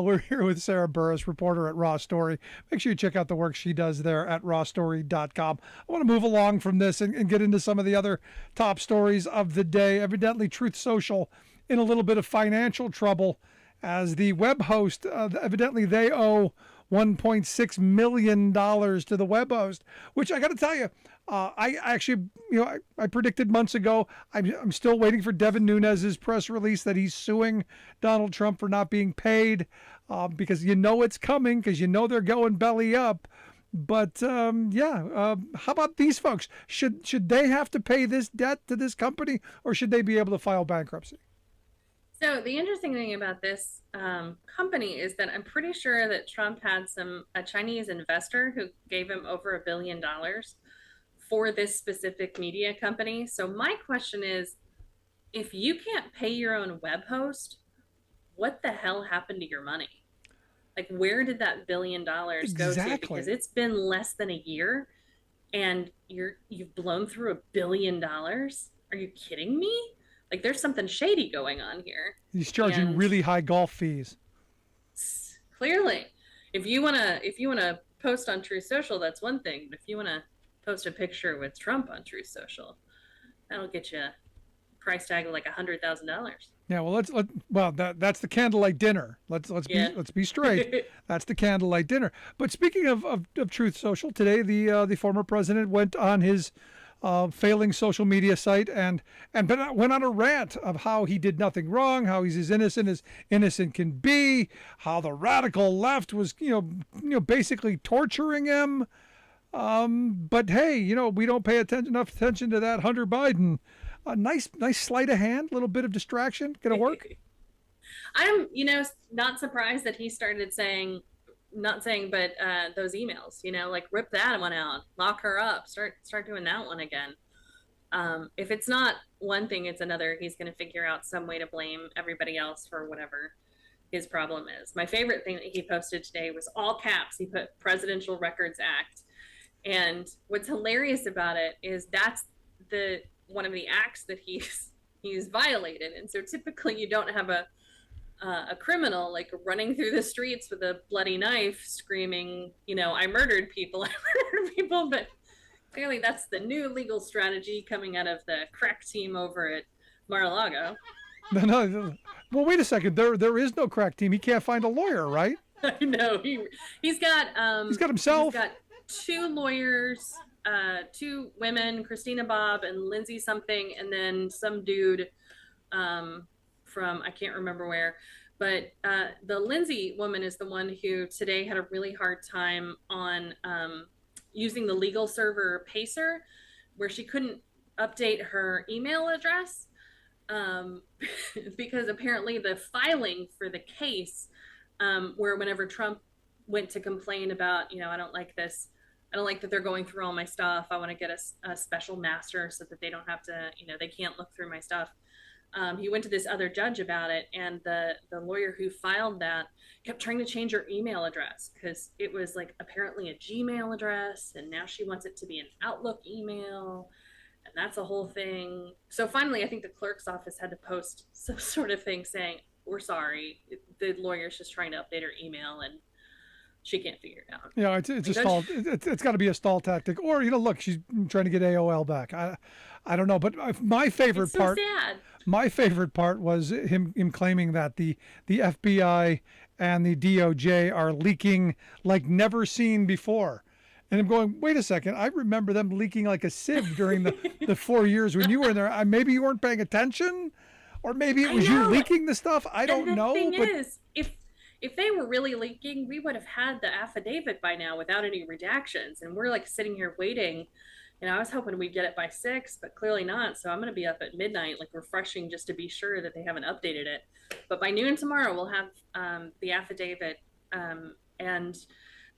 We're here with Sarah Burris, reporter at Raw Story. Make sure you check out the work she does there at rawstory.com. I want to move along from this and get into some of the other top stories of the day. Evidently, Truth Social in a little bit of financial trouble as the web host, evidently they owe $1.6 million to the web host, which I got to tell you, I actually, you know, I predicted months ago, I'm still waiting for Devin Nunes's press release that he's suing Donald Trump for not being paid, because you know it's coming, because you know they're going belly up. But how about these folks? Should they have to pay this debt to this company, or should they be able to file bankruptcy? So the interesting thing about this company is that I'm pretty sure that Trump had a Chinese investor who gave him over $1 billion for this specific media company. So my question is, if you can't pay your own web host, what the hell happened to your money? Like, where did that $1 billion go to? Because it's been less than a year and you've blown through $1 billion. Are you kidding me? Like, there's something shady going on here. He's charging really high golf fees. Clearly, if you wanna post on Truth Social, that's one thing. But if you wanna post a picture with Trump on Truth Social, that'll get you a price tag of like $100,000. Yeah, well, that's the candlelight dinner. Let's be straight. That's the candlelight dinner. But speaking of Truth Social, today the former president went on his failing social media site and went on a rant of how he did nothing wrong, how he's as innocent can be, how the radical left was basically torturing him. But hey, we don't pay enough attention to that Hunter Biden. A nice sleight of hand, a little bit of distraction, gonna work. I'm not surprised that he started saying those emails, like rip that one out, lock her up, start doing that one again. If it's not one thing, it's another. He's going to figure out some way to blame everybody else for whatever his problem is. My favorite thing that he posted today was all caps. He put Presidential Records Act. And what's hilarious about it is that's one of the acts that he's violated. And so typically you don't have a criminal like running through the streets with a bloody knife screaming, I murdered people, but clearly that's the new legal strategy coming out of the crack team over at Mar-a-Lago. No. Well, wait a second. There is no crack team. He can't find a lawyer, right? I know. He's got himself. He's got 2 lawyers, 2 women, Christina Bob and Lindsay something, and then some dude from I can't remember where, but the Lindsay woman is the one who today had a really hard time on using the legal server Pacer, where she couldn't update her email address because apparently the filing for the case, where whenever Trump went to complain about, I don't like this, I don't like that they're going through all my stuff, I want to get a special master so that they don't have to, they can't look through my stuff. He went to this other judge about it, and the lawyer who filed that kept trying to change her email address because it was like apparently a Gmail address, and now she wants it to be an Outlook email, and that's a whole thing. So finally, I think the clerk's office had to post some sort of thing saying, "We're sorry, the lawyer's just trying to update her email, and she can't figure it out." Yeah, it's a stall. It's got to be a stall tactic, or look, she's trying to get AOL back. I don't know, but my favorite It's so part. sad. My favorite part was him claiming that the FBI and the DOJ are leaking like never seen before. And I'm going, wait a second, I remember them leaking like a sieve during the 4 years when you were in there. Maybe you weren't paying attention, or maybe it was you leaking the stuff. I don't know. The thing is, if they were really leaking, we would have had the affidavit by now without any redactions. And we're like sitting here waiting. I was hoping we'd get it by 6, but clearly not. So I'm going to be up at midnight, like refreshing just to be sure that they haven't updated it. But by noon tomorrow, we'll have the affidavit. And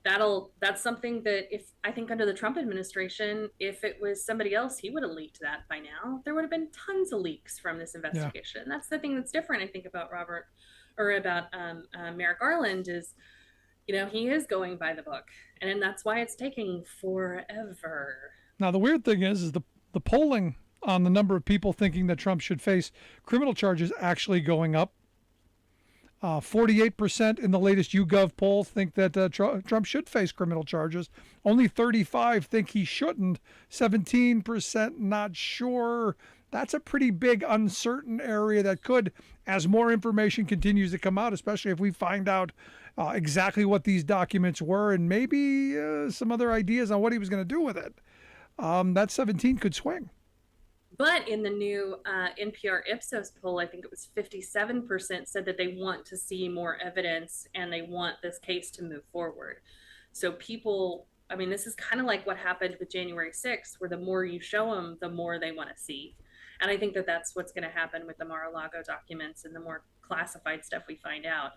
that's something that I think under the Trump administration, if it was somebody else, he would have leaked that by now. There would have been tons of leaks from this investigation. Yeah. That's the thing that's different, I think, about Merrick Garland is, he is going by the book, and that's why it's taking forever. Now, the weird thing is the polling on the number of people thinking that Trump should face criminal charges actually going up. 48% in the latest YouGov poll think that Trump should face criminal charges. Only 35% think he shouldn't. 17% not sure. That's a pretty big uncertain area that could, as more information continues to come out, especially if we find out exactly what these documents were and maybe some other ideas on what he was going to do with it. That 17 could swing. But in the new NPR Ipsos poll, I think it was 57% said that they want to see more evidence and they want this case to move forward. So people, this is kind of like what happened with January 6th, where the more you show them, the more they want to see. And I think that that's what's going to happen with the Mar-a-Lago documents and the more classified stuff we find out.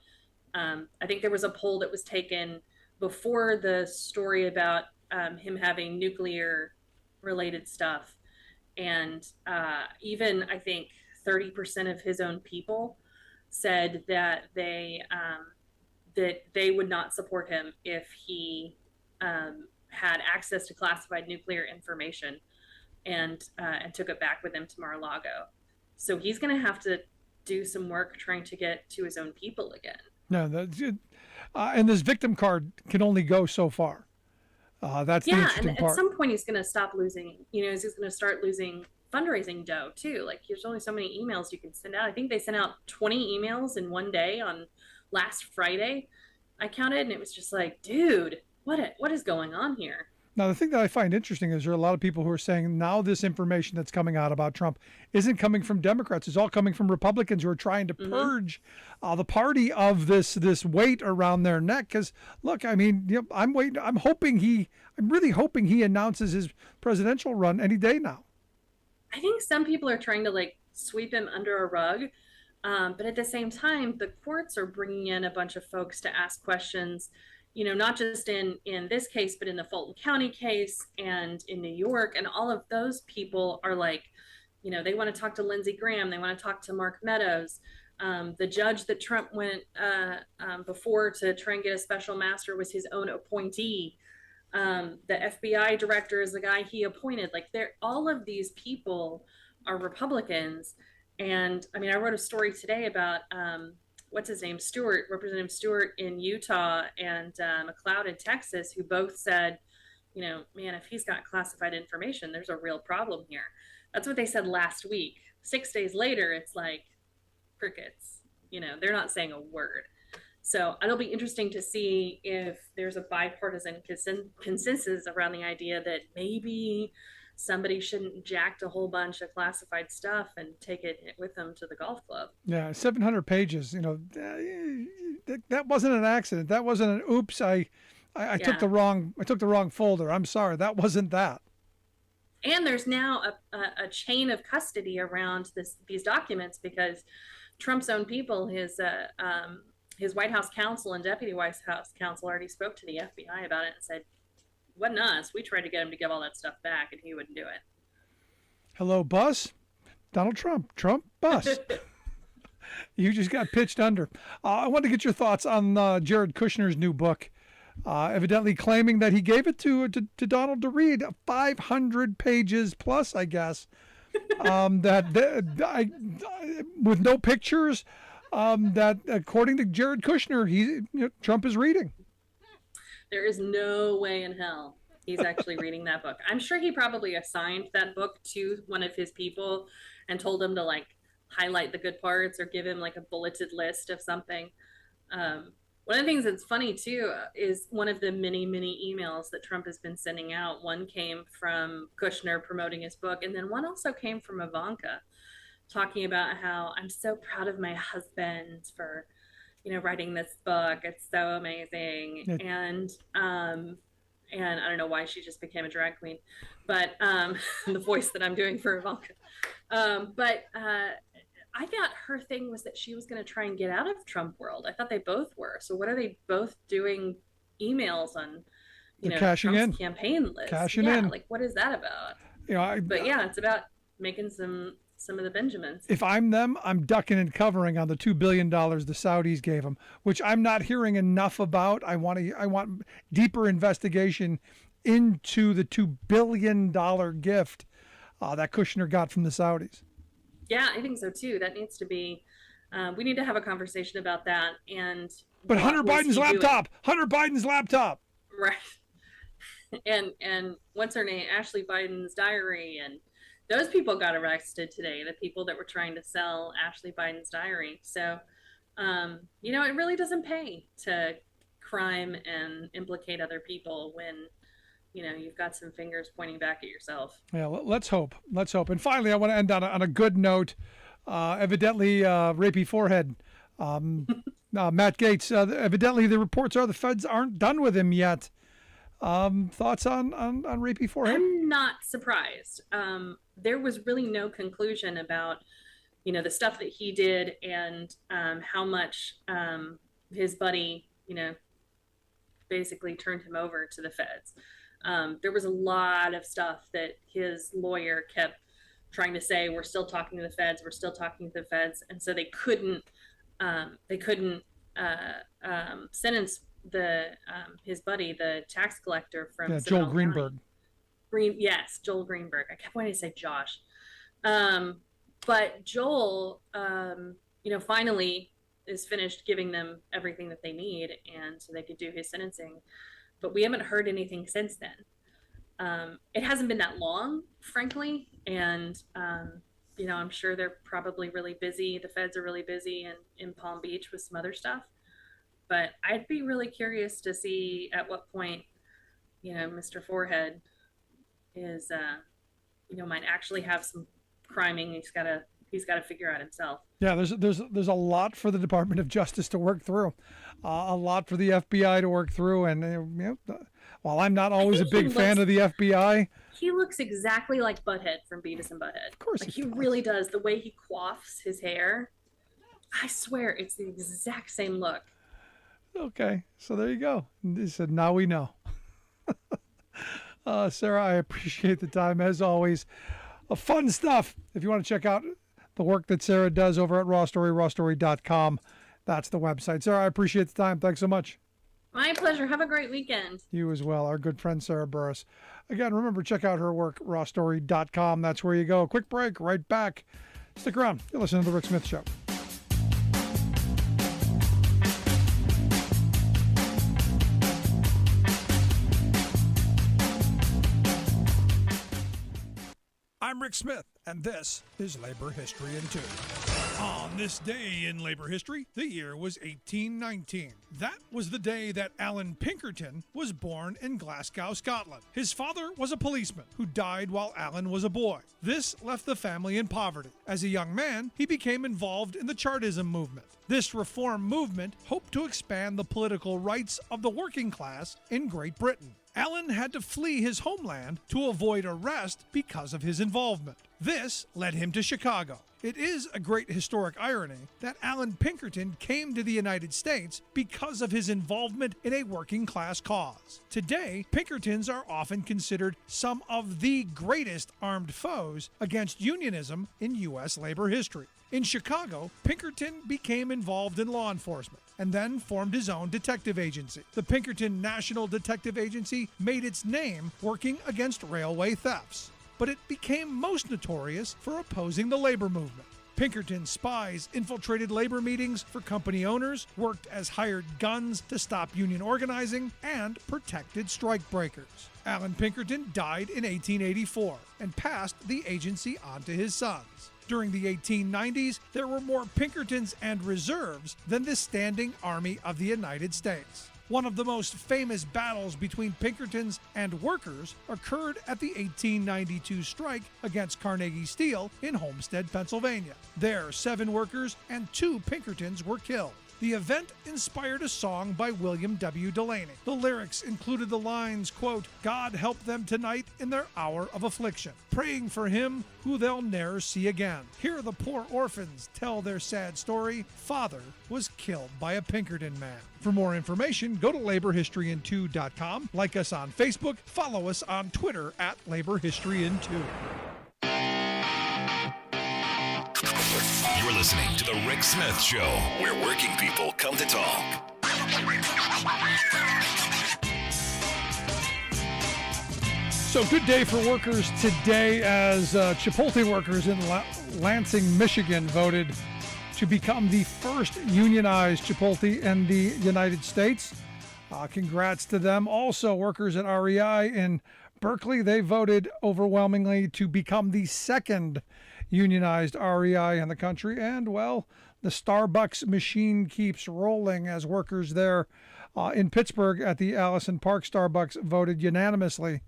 I think there was a poll that was taken before the story about him having nuclear related stuff. And even I think 30% of his own people said that they would not support him if he had access to classified nuclear information and took it back with him to Mar-a-Lago. So he's going to have to do some work trying to get to his own people again. No, that's it. And this victim card can only go so far. That's the interesting part. At some point he's going to stop losing, he's going to start losing fundraising dough too. Like there's only so many emails you can send out. I think they sent out 20 emails in one day on last Friday. I counted, and it was just like, dude, what is going on here? Now, the thing that I find interesting is there are a lot of people who are saying now this information that's coming out about Trump isn't coming from Democrats. It's all coming from Republicans who are trying to purge the party of this weight around their neck. Because, look, I'm waiting. I'm really hoping he announces his presidential run any day now. I think some people are trying to sweep him under a rug. But at the same time, the courts are bringing in a bunch of folks to ask questions, not just in this case, but in the Fulton County case and in New York. And all of those people are they want to talk to Lindsey Graham. They want to talk to Mark Meadows. The judge that Trump went before to try and get a special master was his own appointee. The FBI director is the guy he appointed. All of these people are Republicans. And I wrote a story today about what's his name, Representative Stewart in Utah and McLeod in Texas, who both said, man, if he's got classified information, there's a real problem here. That's what they said last week. 6 days later, it's like crickets. They're not saying a word. So it'll be interesting to see if there's a bipartisan consensus around the idea that maybe somebody shouldn't jack a whole bunch of classified stuff and take it with them to the golf club. Yeah, 700 pages. That wasn't an accident. That wasn't an oops. I took the wrong folder. I'm sorry. That wasn't that. And there's now a chain of custody around these documents because Trump's own people, his White House counsel and deputy White House counsel already spoke to the FBI about it and said, wasn't us. We tried to get him to give all that stuff back, and he wouldn't do it. Hello, Buzz. Donald Trump. Trump bust. You just got pitched under. I want to get your thoughts on Jared Kushner's new book, evidently claiming that he gave it to Donald to read, 500 pages plus, I guess, with no pictures, that according to Jared Kushner, Trump is reading. There is no way in hell he's actually reading that book. I'm sure he probably assigned that book to one of his people and told him to like highlight the good parts or give him like a bulleted list of something. One of the things that's funny too is one of the many emails that Trump has been sending out. One came from Kushner promoting his book, and then one also came from Ivanka talking about how I'm so proud of my husband for writing this book. It's so amazing. And I don't know why she just became a drag queen, but the voice that I'm doing for Ivanka. But I thought her thing was that she was going to try and get out of Trump world. I thought they both were. So what are they both doing emails on, cashing Trump's in campaign list? Cashing in. Like, what is that about? But yeah, it's about making some of the Benjamins. If I'm them, I'm ducking and covering on the $2 billion the Saudis gave him, which I'm not hearing enough about. I want deeper investigation into the $2 billion gift that Kushner got from the Saudis. Yeah, I think so too. That needs to be. We need to have a conversation about that. But Hunter Biden's laptop. Right. And what's her name? Ashley Biden's diary, and those people got arrested today. The people that were trying to sell Ashley Biden's diary. So, it really doesn't pay to crime and implicate other people when you've got some fingers pointing back at yourself. Yeah, let's hope. And finally, I want to end on a good note. Evidently, rapey forehead. Matt Gaetz, evidently the reports are the feds aren't done with him yet. Thoughts on rapey forehead? I'm not surprised. There was really no conclusion about, the stuff that he did and how much his buddy, basically turned him over to the feds. There was a lot of stuff that his lawyer kept trying to say, we're still talking to the feds, and so they couldn't sentence his buddy, the tax collector from Joel Greenberg. Joel Greenberg. I kept wanting to say Josh, but Joel, finally is finished giving them everything that they need, and so they could do his sentencing. But we haven't heard anything since then. It hasn't been that long, frankly, and I'm sure they're probably really busy. The feds are really busy in Palm Beach with some other stuff. But I'd be really curious to see at what point, Mr. Forehead is, might actually have some criming he's got to figure out himself. Yeah, there's a lot for the Department of Justice to work through, a lot for the FBI to work through, and while I'm not always a big fan of the FBI, he looks exactly like Butthead from Beavis and Butthead. Of course, he really does. The way he coiffs his hair, I swear it's the exact same look. Okay, so there you go. He said, now we know. Sarah, I appreciate the time as always. Fun stuff. If you want to check out the work that Sarah does over at Raw Story, rawstory.com, that's the website. Sarah, I appreciate the time. Thanks so much. My pleasure. Have a great weekend. You as well. Our good friend Sarah Burris. Again, remember, check out her work, rawstory.com. That's where you go. Quick break, right back. Stick around. You're listening to The Rick Smith Show. I'm Rick Smith, and this is Labor History in 2. On this day in labor history, the year was 1819. That was the day that Alan Pinkerton was born in Glasgow, Scotland. His father was a policeman who died while Alan was a boy. This left the family in poverty. As a young man, he became involved in the Chartism movement. This reform movement hoped to expand the political rights of the working class in Great Britain. Alan had to flee his homeland to avoid arrest because of his involvement. This led him to Chicago. It is a great historic irony that Alan Pinkerton came to the United States because of his involvement in a working class cause. Today, Pinkertons are often considered some of the greatest armed foes against unionism in U.S. labor history. In Chicago, Pinkerton became involved in law enforcement and then formed his own detective agency. The Pinkerton National Detective Agency made its name working against railway thefts, but it became most notorious for opposing the labor movement. Pinkerton spies infiltrated labor meetings for company owners, worked as hired guns to stop union organizing, and protected strikebreakers. Alan Pinkerton died in 1884 and passed the agency on to his sons. During the 1890s, there were more Pinkertons and reserves than the standing army of the United States. One of the most famous battles between Pinkertons and workers occurred at the 1892 strike against Carnegie Steel in Homestead, Pennsylvania. There, 7 workers and 2 Pinkertons were killed. The event inspired a song by William W. Delaney. The lyrics included the lines, quote, "God help them tonight in their hour of affliction, praying for him who they'll ne'er see again. Hear the poor orphans tell their sad story. Father was killed by a Pinkerton man." For more information, go to laborhistoryin2.com, like us on Facebook, follow us on Twitter at laborhistoryin2. You're listening to The Rick Smith Show, where working people come to talk. So good day for workers today as Chipotle workers in Lansing, Michigan voted to become the first unionized Chipotle in the United States. Congrats to them. Also, workers at REI in Berkeley, they voted overwhelmingly to become the second unionized REI in the country. And, well, the Starbucks machine keeps rolling as workers there in Pittsburgh at the Allison Park Starbucks voted unanimously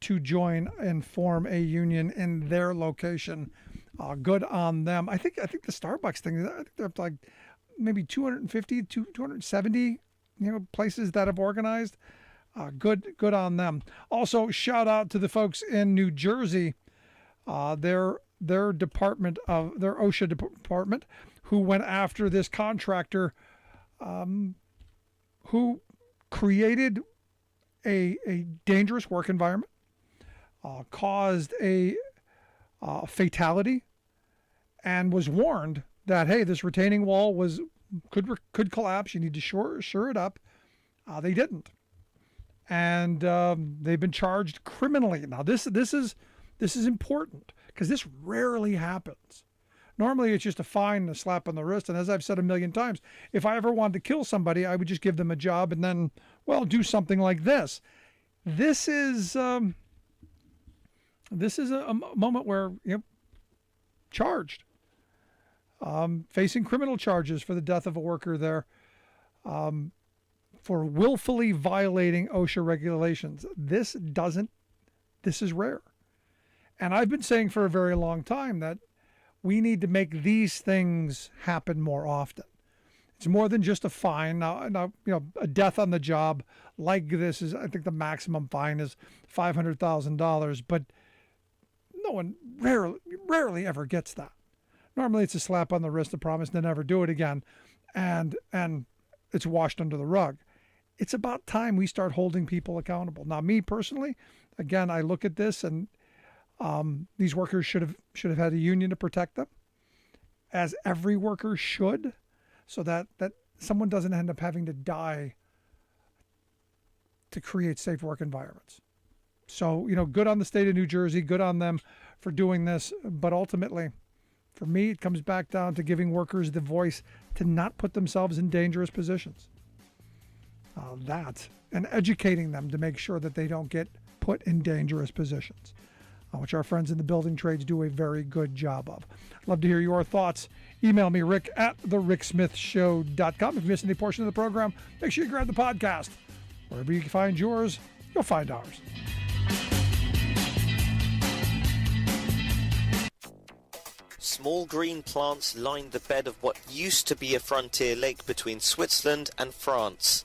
to join and form a union in their location. Good on them. I think the Starbucks thing, I think they're up to like maybe 250 to 270 places that have organized. Good on them. Also, shout out to the folks in New Jersey. Their department of their OSHA department, who went after this contractor, who created a dangerous work environment, caused a fatality, and was warned that, hey, this retaining wall could collapse. You need to shore it up. They didn't, and they've been charged criminally. Now this is important because this rarely happens. Normally it's just a fine and a slap on the wrist. And as I've said a million times, if I ever wanted to kill somebody, I would just give them a job and then, well, do something like this. This is a moment where charged, facing criminal charges for the death of a worker there, for willfully violating OSHA regulations. This is rare. And I've been saying for a very long time that we need to make these things happen more often. It's more than just a fine. Now, a death on the job like this is, I think the maximum fine is $500,000, but no one rarely ever gets that. Normally it's a slap on the wrist, a promise to never do it again, and it's washed under the rug. It's about time we start holding people accountable. Now, me personally, again, I look at this and these workers should have had a union to protect them, as every worker should, so that someone doesn't end up having to die to create safe work environments. So, good on the state of New Jersey, good on them for doing this. But ultimately, for me, it comes back down to giving workers the voice to not put themselves in dangerous positions. And educating them to make sure that they don't get put in dangerous positions, which our friends in the building trades do a very good job of. Love to hear your thoughts. Email me, Rick at thericksmithshow.com. If you missed any portion of the program, make sure you grab the podcast. Wherever you can find yours, you'll find ours. Small green plants lined the bed of what used to be a frontier lake between Switzerland and France.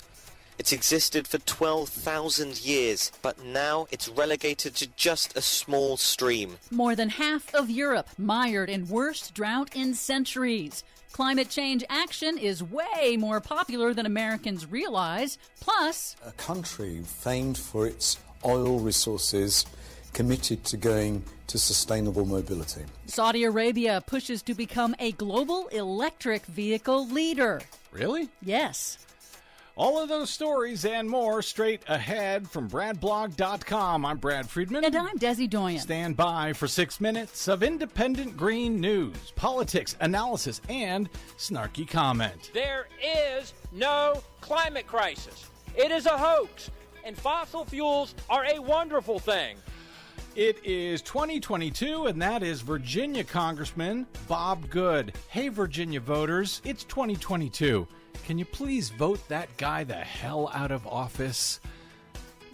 It's existed for 12,000 years, but now it's relegated to just a small stream. More than half of Europe mired in worst drought in centuries. Climate change action is way more popular than Americans realize. Plus, a country famed for its oil resources, committed to going to sustainable mobility. Saudi Arabia pushes to become a global electric vehicle leader. Really? Yes. All of those stories and more straight ahead from BradBlog.com. I'm Brad Friedman. And I'm Desi Doyen. Stand by for 6 minutes of independent green news, politics, analysis, and snarky comment. There is no climate crisis. It is a hoax, and fossil fuels are a wonderful thing. It is 2022, and that is Virginia Congressman Bob Good. Hey, Virginia voters, it's 2022. Can you please vote that guy the hell out of office?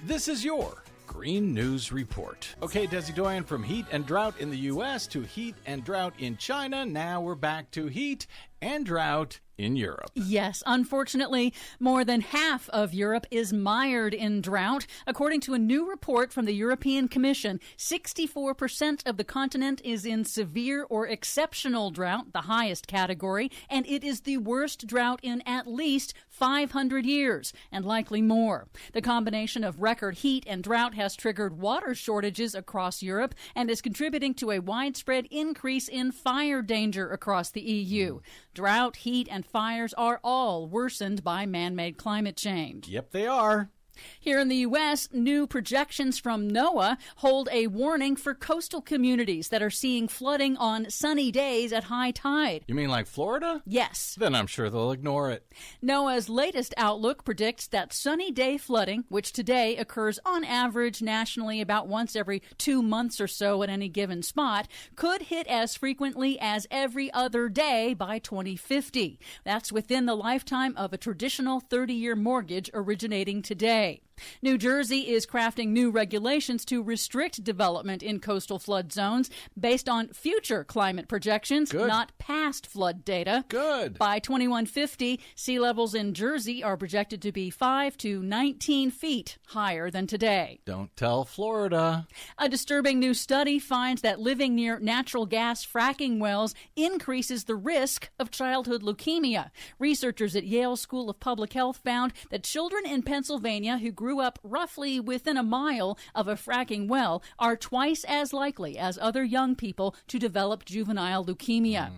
This is your Green News Report. Okay, Desi Doyen, from heat and drought in the U.S. to heat and drought in China. Now we're back to heat and drought in Europe. Yes, unfortunately, more than half of Europe is mired in drought. According to a new report from the European Commission, 64% of the continent is in severe or exceptional drought, the highest category, and it is the worst drought in at least 500 years, and likely more. The combination of record heat and drought has triggered water shortages across Europe and is contributing to a widespread increase in fire danger across the EU. Drought, heat, and fires are all worsened by man-made climate change. Yep, they are. Here in the U.S., new projections from NOAA hold a warning for coastal communities that are seeing flooding on sunny days at high tide. You mean like Florida? Yes. Then I'm sure they'll ignore it. NOAA's latest outlook predicts that sunny day flooding, which today occurs on average nationally about once every 2 months or so at any given spot, could hit as frequently as every other day by 2050. That's within the lifetime of a traditional 30-year mortgage originating today. New Jersey is crafting new regulations to restrict development in coastal flood zones based on future climate projections, not past flood data. Good. By 2150, sea levels in Jersey are projected to be 5 to 19 feet higher than today. Don't tell Florida. A disturbing new study finds that living near natural gas fracking wells increases the risk of childhood leukemia. Researchers at Yale School of Public Health found that children in Pennsylvania who grew up roughly within a mile of a fracking well are twice as likely as other young people to develop juvenile leukemia.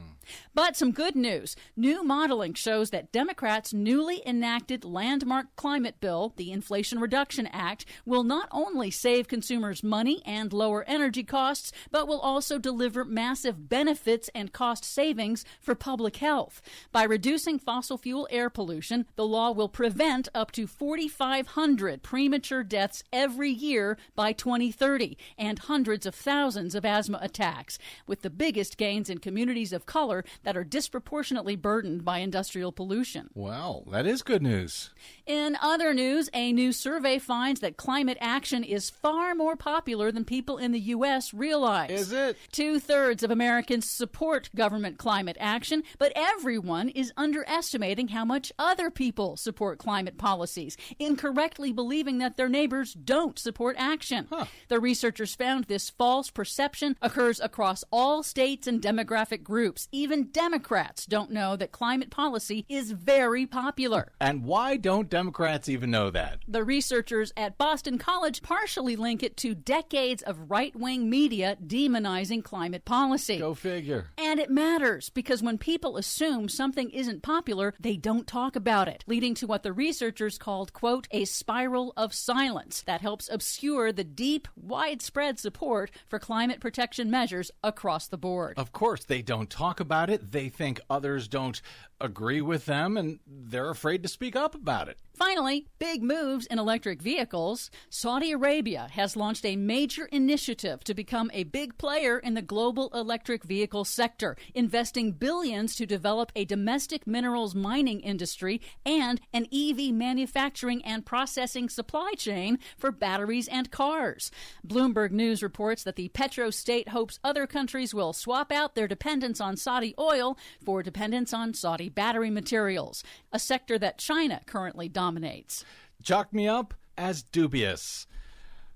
But some good news. New modeling shows that Democrats' newly enacted landmark climate bill, the Inflation Reduction Act, will not only save consumers money and lower energy costs, but will also deliver massive benefits and cost savings for public health. By reducing fossil fuel air pollution, the law will prevent up to 4,500 premature deaths every year by 2030 and hundreds of thousands of asthma attacks, with the biggest gains in communities of color that are disproportionately burdened by industrial pollution. Well, that is good news. In other news, a new survey finds that climate action is far more popular than people in the U.S. realize. Is it? 2/3 of Americans support government climate action, but everyone is underestimating how much other people support climate policies, incorrectly believing that their neighbors don't support action. The researchers found this false perception occurs across all states and demographic groups. Even Democrats don't know that climate policy is very popular. And why don't Democrats even know that? The researchers at Boston College partially link it to decades of right-wing media demonizing climate policy. Go figure. And it matters, because when people assume something isn't popular, they don't talk about it, leading to what the researchers called, quote, a spiral of silence that helps obscure the deep, widespread support for climate protection measures across the board. Of course, they don't talk about it. They think others don't agree with them, and they're afraid to speak up about it. Finally, big moves in electric vehicles. Saudi Arabia has launched a major initiative to become a big player in the global electric vehicle sector, investing billions to develop a domestic minerals mining industry and an EV manufacturing and processing supply chain for batteries and cars. Bloomberg News reports that the petro-state hopes other countries will swap out their dependence on Saudi oil for dependence on Saudi battery materials, a sector that China currently dominates. chalk me up as dubious.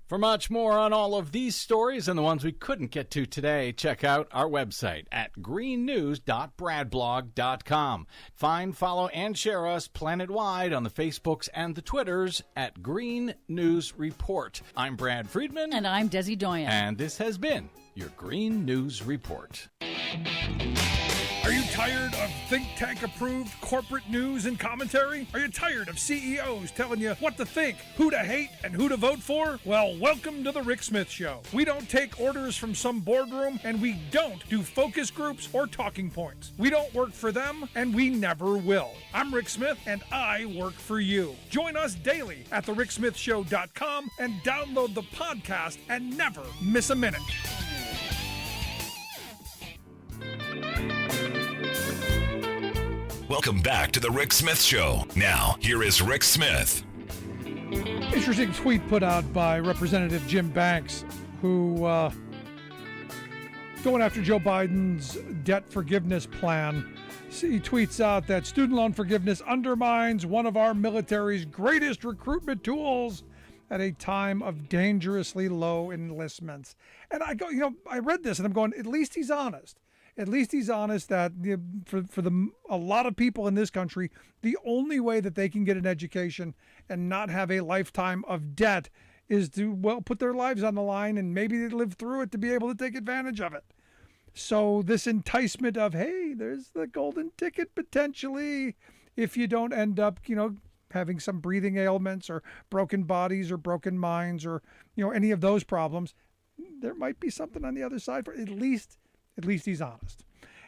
For much more on all of these stories and the ones we couldn't get to today, check out our website at greennews.bradblog.com. Find, follow, and share us planet-wide on the Facebooks and the Twitters at Green News Report. I'm Brad Friedman. And I'm Desi Doyen. And this has been your Green News Report. Are you tired of think tank approved corporate news and commentary? Are you tired of CEOs telling you what to think, who to hate, and who to vote for? Well, welcome to the Rick Smith Show. We don't take orders from some boardroom, and we don't do focus groups or talking points. We don't work for them, and we never will. I'm Rick Smith, and I work for you. Join us daily at thericksmithshow.com and download the podcast and never miss a minute. Welcome back to the Rick Smith Show. Now, here is Rick Smith. Interesting tweet put out by Representative Jim Banks, who going after Joe Biden's debt forgiveness plan. He tweets out that student loan forgiveness undermines one of our military's greatest recruitment tools at a time of dangerously low enlistments. And I go, I read this and I'm going, at least he's honest. At least he's honest that for a lot of people in this country, the only way that they can get an education and not have a lifetime of debt is to, put their lives on the line and maybe they live through it to be able to take advantage of it. So this enticement of, hey, there's the golden ticket potentially if you don't end up, having some breathing ailments or broken bodies or broken minds or, any of those problems, there might be something on the other side for at least he's honest.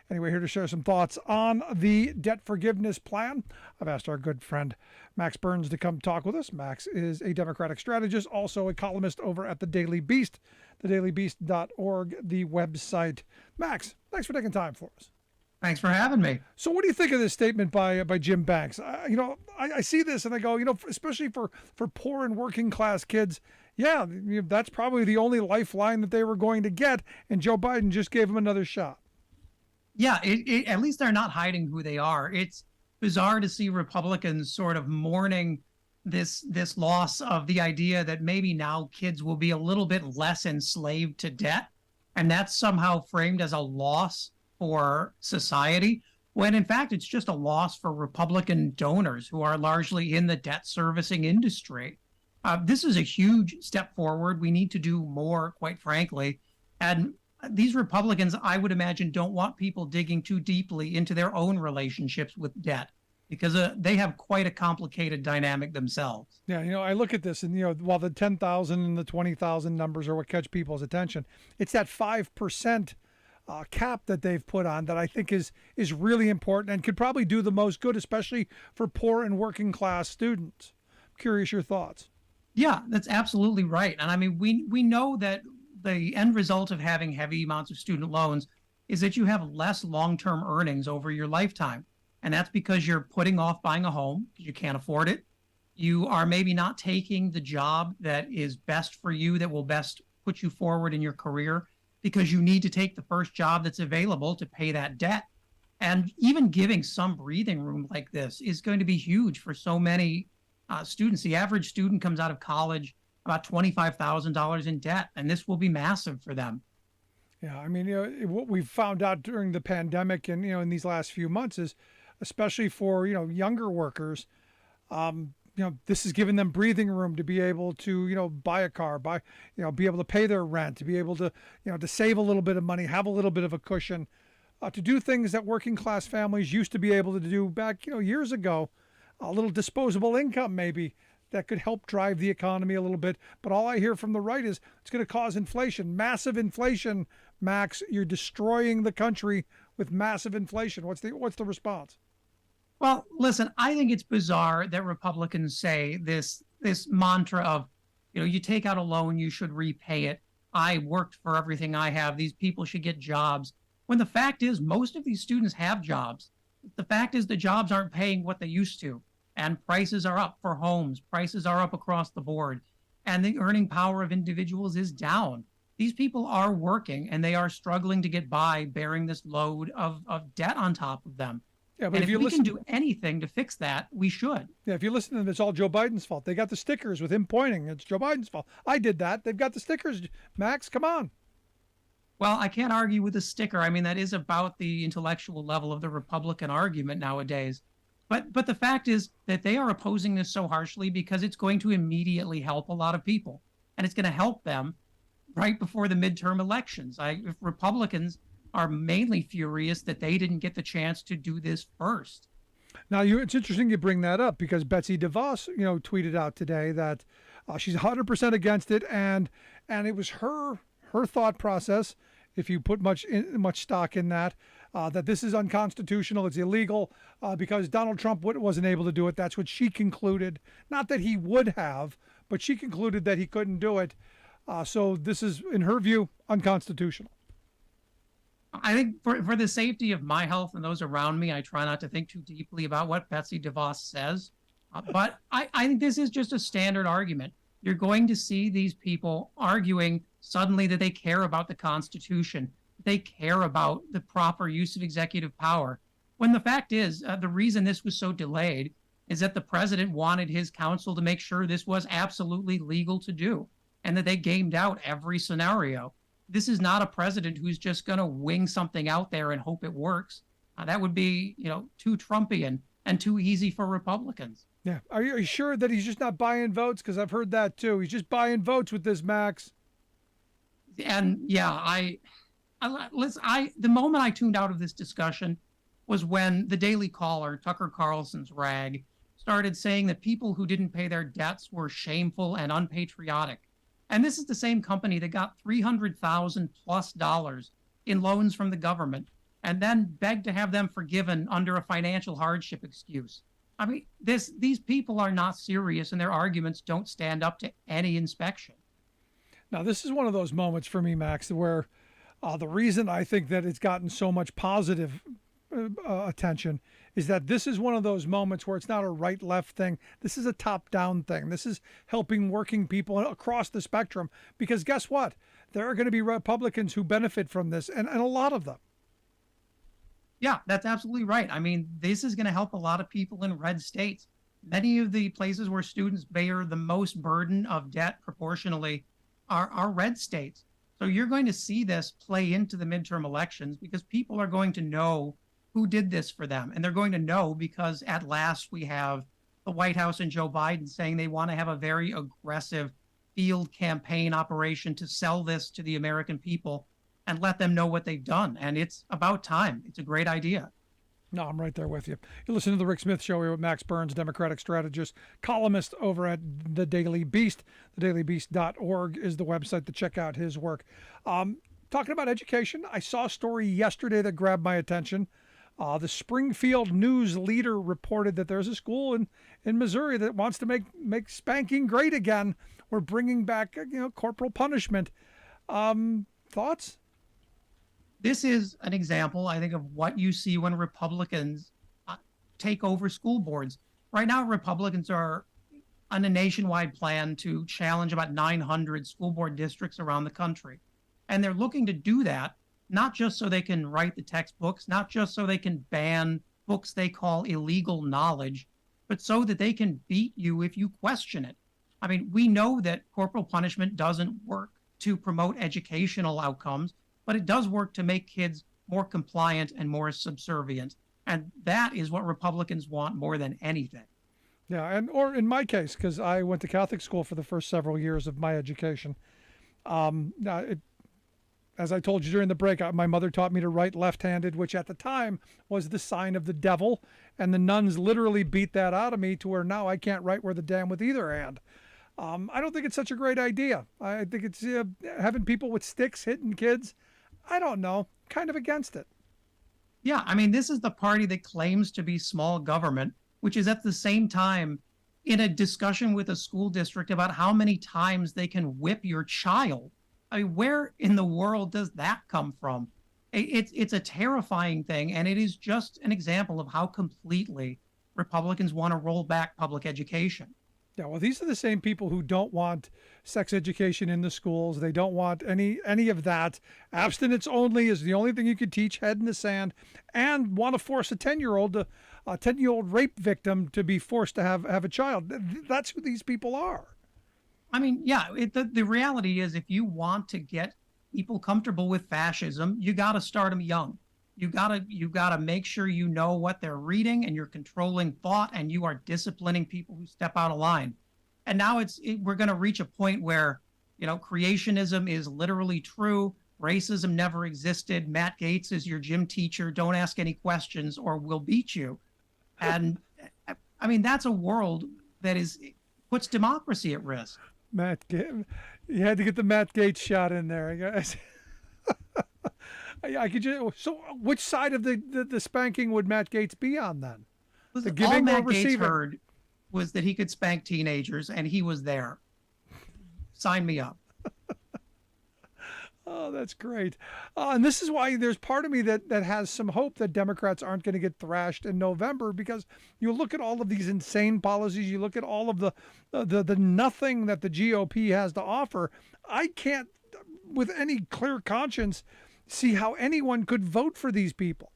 Anyway, here to share some thoughts on the debt forgiveness plan, I've asked our good friend Max Burns to come talk with us. Max is a Democratic strategist, also a columnist over at The Daily Beast, thedailybeast.org, the website. Max, thanks for taking time for us. Thanks for having me. So what do you think of this statement by Jim Banks? I see this and I go, especially for poor and working class kids, yeah, that's probably the only lifeline that they were going to get, and Joe Biden just gave them another shot. Yeah, at least they're not hiding who they are. It's bizarre to see Republicans sort of mourning this loss of the idea that maybe now kids will be a little bit less enslaved to debt, and that's somehow framed as a loss for society, when in fact it's just a loss for Republican donors who are largely in the debt servicing industry. This is a huge step forward. We need to do more, quite frankly. And these Republicans, I would imagine, don't want people digging too deeply into their own relationships with debt because they have quite a complicated dynamic themselves. Yeah, I look at this and, while the 10,000 and the 20,000 numbers are what catch people's attention, it's that 5% cap that they've put on that I think is really important and could probably do the most good, especially for poor and working class students. I'm curious your thoughts. Yeah, that's absolutely right. And I mean, we know that the end result of having heavy amounts of student loans is that you have less long-term earnings over your lifetime. And that's because you're putting off buying a home because you can't afford it. You are maybe not taking the job that is best for you, that will best put you forward in your career, because you need to take the first job that's available to pay that debt. And even giving some breathing room like this is going to be huge for so many students. The average student comes out of college about $25,000 in debt, and this will be massive for them. Yeah, I mean, what we've found out during the pandemic and, in these last few months is, especially for, younger workers, this has given them breathing room to be able to, buy a car, be able to pay their rent, to be able to, to save a little bit of money, have a little bit of a cushion, to do things that working class families used to be able to do back, years ago. A little disposable income maybe that could help drive the economy a little bit. But all I hear from the right is it's going to cause inflation, massive inflation. Max, you're destroying the country with massive inflation. What's the response? Well, listen, I think it's bizarre that Republicans say this mantra of, you take out a loan, you should repay it. I worked for everything I have. These people should get jobs. When the fact is, most of these students have jobs. The fact is the jobs aren't paying what they used to. And prices are up for homes. Prices are up across the board. And the earning power of individuals is down. These people are working and they are struggling to get by, bearing this load of debt on top of them. Yeah, but and if if you we listen, can do anything to fix that, we should. yeah, if you listen to them, it's all Joe Biden's fault. They got the stickers with him pointing. It's Joe Biden's fault. I did that. They've got the stickers. Max, come on. Well, I can't argue with a sticker. I mean, that is about the intellectual level of the Republican argument nowadays. But the fact is that they are opposing this so harshly because it's going to immediately help a lot of people. And it's going to help them right before the midterm elections. If Republicans are mainly furious that they didn't get the chance to do this first. Now, it's interesting you bring that up because Betsy DeVos, tweeted out today that she's 100% against it, and it was her thought process. If you put much stock in that, that this is unconstitutional, it's illegal because Donald Trump wasn't able to do it. That's what she concluded. Not that he would have, but she concluded that he couldn't do it. So this is, in her view, unconstitutional. I think for the safety of my health and those around me, I try not to think too deeply about what Betsy DeVos says. But I think this is just a standard argument. You're going to see these people arguing suddenly that they care about the Constitution, they care about the proper use of executive power. When the fact is, the reason this was so delayed is that the president wanted his counsel to make sure this was absolutely legal to do and that they gamed out every scenario. This is not a president who's just going to wing something out there and hope it works. That would be, too Trumpian and too easy for Republicans. Yeah. Are you sure that he's just not buying votes? Because I've heard that too. He's just buying votes with this, Max. And yeah, the moment I tuned out of this discussion was when the Daily Caller, Tucker Carlson's rag, started saying that people who didn't pay their debts were shameful and unpatriotic. And this is the same company that got $300,000+ in loans from the government and then begged to have them forgiven under a financial hardship excuse. I mean, these people are not serious and their arguments don't stand up to any inspection. Now, this is one of those moments for me, Max, where the reason I think that it's gotten so much positive attention is that this is one of those moments where it's not a right-left thing. This is a top-down thing. This is helping working people across the spectrum because guess what? There are going to be Republicans who benefit from this, and a lot of them. Yeah, that's absolutely right. I mean, this is going to help a lot of people in red states. Many of the places where students bear the most burden of debt proportionally are red states. So you're going to see this play into the midterm elections because people are going to know who did this for them. And they're going to know because at last we have the White House and Joe Biden saying they want to have a very aggressive field campaign operation to sell this to the American people and let them know what they've done. And it's about time. It's a great idea. No, I'm right there with you. You listen to the Rick Smith Show here with Max Burns, Democratic strategist, columnist over at The Daily Beast. TheDailyBeast.org is the website to check out his work. Talking about education, I saw a story yesterday that grabbed my attention. The Springfield News Leader reported that there's a school in Missouri that wants to make spanking great again. We're bringing back corporal punishment. Thoughts? This is an example, I think, of what you see when Republicans take over school boards. Right now, Republicans are on a nationwide plan to challenge about 900 school board districts around the country. And they're looking to do that, not just so they can write the textbooks, not just so they can ban books they call illegal knowledge, but so that they can beat you if you question it. I mean, we know that corporal punishment doesn't work to promote educational outcomes, but it does work to make kids more compliant and more subservient. And that is what Republicans want more than anything. Yeah, or in my case, because I went to Catholic school for the first several years of my education. As I told you during the break, my mother taught me to write left-handed, which at the time was the sign of the devil. And the nuns literally beat that out of me to where now I can't write worth a damn with either hand. I don't think it's such a great idea. I think it's having people with sticks hitting kids. I don't know, kind of against it. Yeah, I mean, this is the party that claims to be small government, which is at the same time in a discussion with a school district about how many times they can whip your child. I mean, where in the world does that come from? It's a terrifying thing, and it is just an example of how completely Republicans want to roll back public education. Yeah, well, these are the same people who don't want sex education in the schools. They don't want any of that. Abstinence only is the only thing you could teach, head in the sand, and want to force a 10-year-old rape victim to be forced to have a child. That's who these people are. I mean, yeah, the reality is if you want to get people comfortable with fascism, you got to start them young. You gotta make sure you know what they're reading and you're controlling thought and you are disciplining people who step out of line. And now we're going to reach a point where, creationism is literally true. Racism never existed. Matt Gaetz is your gym teacher. Don't ask any questions or we'll beat you. And I mean, that's a world that puts democracy at risk. You had to get the Matt Gaetz shot in there, I guess. I could so which side of the spanking would Matt Gaetz be on then? The giving all Matt or receiving? Gaetz heard was that he could spank teenagers and he was there. Sign me up. Oh, that's great. And this is why there's part of me that has some hope that Democrats aren't going to get thrashed in November, because you look at all of these insane policies, you look at all of the nothing that the GOP has to offer. I can't, with any clear conscience, see how anyone could vote for these people.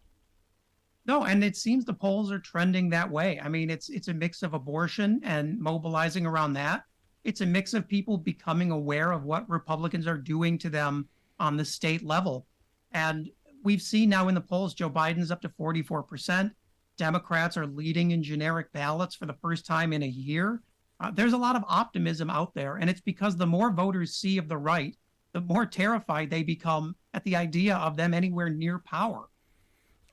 No, and it seems the polls are trending that way. I mean, it's a mix of abortion and mobilizing around that. It's a mix of people becoming aware of what Republicans are doing to them on the state level. And we've seen now in the polls, Joe Biden's up to 44%. Democrats are leading in generic ballots for the first time in a year. There's a lot of optimism out there, and it's because the more voters see of the right, the more terrified they become at the idea of them anywhere near power.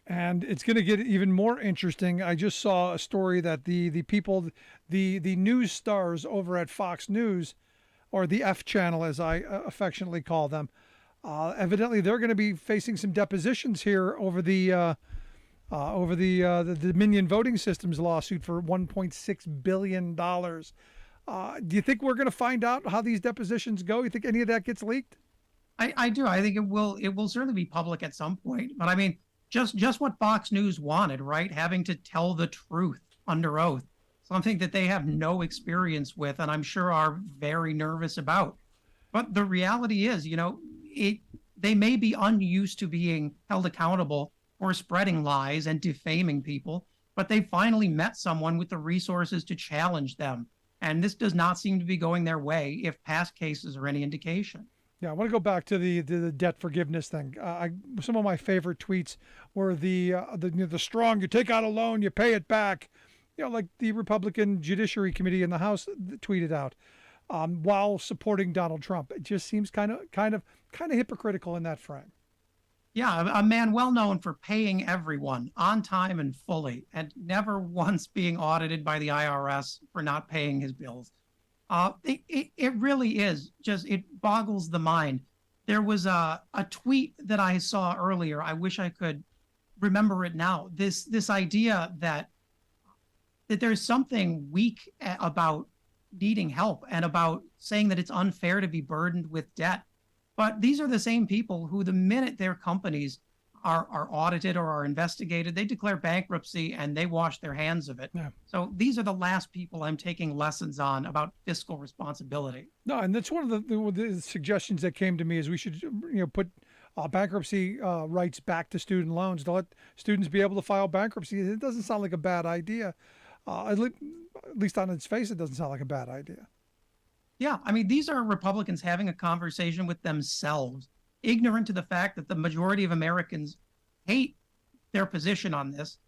And it's going to get even more interesting. I just saw a story that the people, the news stars over at Fox News, or the F channel as I affectionately call them, evidently they're going to be facing some depositions here over the Dominion voting systems lawsuit for $1.6 billion. Do you think we're going to find out how these depositions go? You think any of that gets leaked? I do. I think it will certainly be public at some point. But I mean, just what Fox News wanted, right? Having to tell the truth under oath, something that they have no experience with, and I'm sure are very nervous about. But the reality is, they may be unused to being held accountable for spreading lies and defaming people, but they finally met someone with the resources to challenge them. And this does not seem to be going their way if past cases are any indication. Yeah, I want to go back to the debt forgiveness thing. Some of my favorite tweets were the strong, you take out a loan, you pay it back, like the Republican Judiciary Committee in the House tweeted out, while supporting Donald Trump. It just seems kind of hypocritical in that frame. Yeah, a man well known for paying everyone on time and fully, and never once being audited by the IRS for not paying his bills. It really is just, it boggles the mind. There was a tweet that I saw earlier. I wish I could remember it now. This idea that there's something weak about needing help and about saying that it's unfair to be burdened with debt. But these are the same people who, the minute their companies are audited or are investigated, they declare bankruptcy and they wash their hands of it. Yeah. So these are the last people I'm taking lessons on about fiscal responsibility. No, and that's one of the suggestions that came to me is we should put bankruptcy rights back to student loans to let students be able to file bankruptcy. It doesn't sound like a bad idea. At least on its face, it doesn't sound like a bad idea. Yeah, I mean, these are Republicans having a conversation with themselves, ignorant to the fact that the majority of Americans hate their position on this,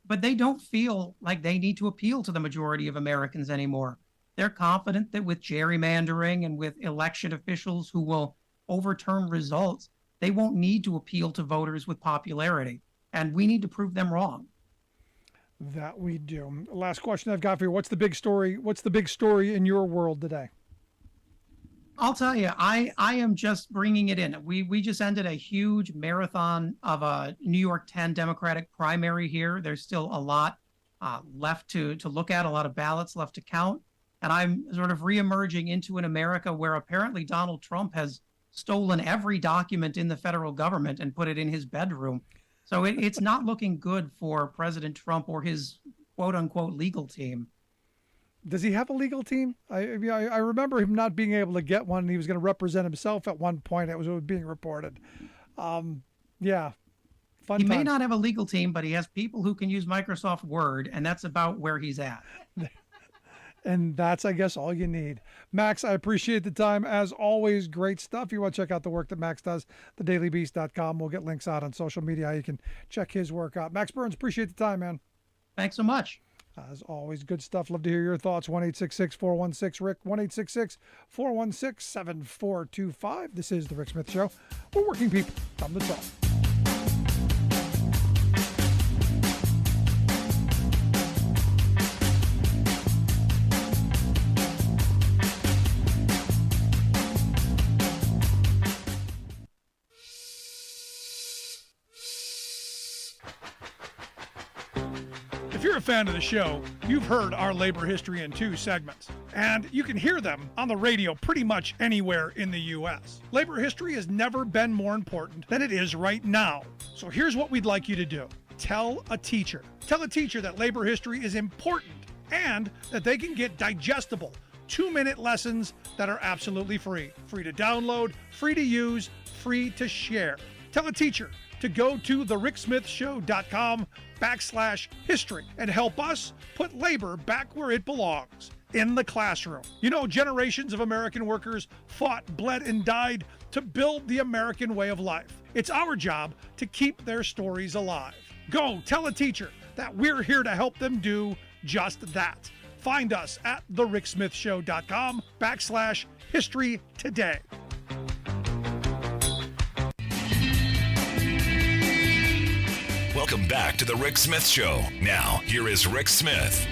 but they don't feel like they need to appeal to the majority of Americans anymore. They're confident that with gerrymandering and with election officials who will overturn results, they won't need to appeal to voters with popularity. And we need to prove them wrong. That we do. Last question I've got for you. What's the big story? What's the big story in your world today? I'll tell you, I am just bringing it in. We just ended a huge marathon of a New York 10 Democratic primary here. There's still a lot left to look at, a lot of ballots left to count. And I'm sort of reemerging into an America where apparently Donald Trump has stolen every document in the federal government and put it in his bedroom. So it's not looking good for President Trump or his quote unquote legal team. Does he have a legal team? I remember him not being able to get one, and he was going to represent himself at one point. It was being reported. Yeah. Fun He may times. not have a legal team, but he has people who can use Microsoft Word, and that's about where he's at. And that's, I guess, all you need. Max, I appreciate the time. As always, great stuff. You want to check out the work that Max does, thedailybeast.com. We'll get links out on social media. You can check his work out. Max Burns, appreciate the time, man. Thanks so much. As always, good stuff. Love to hear your thoughts. 1-866-416-RICK, 1-866-416-7425. This is The Rick Smith Show. We're working people from the top. If you're a fan of the show, you've heard our labor history in 2 segments, and you can hear them on the radio pretty much anywhere in the U.S. Labor history has never been more important than it is right now. So here's what we'd like you to do. Tell a teacher. Tell a teacher that labor history is important and that they can get digestible 2-minute lessons that are absolutely free. Free to download, free to use, free to share. Tell a teacher to go to thericksmithshow.com/history and help us put labor back where it belongs, in the classroom. You know, generations of American workers fought, bled, and died to build the American way of life. It's our job to keep their stories alive. Go tell a teacher that we're here to help them do just that. Find us at thericksmithshow.com/history today. Welcome back to the Rick Smith Show. Now, here is Rick Smith.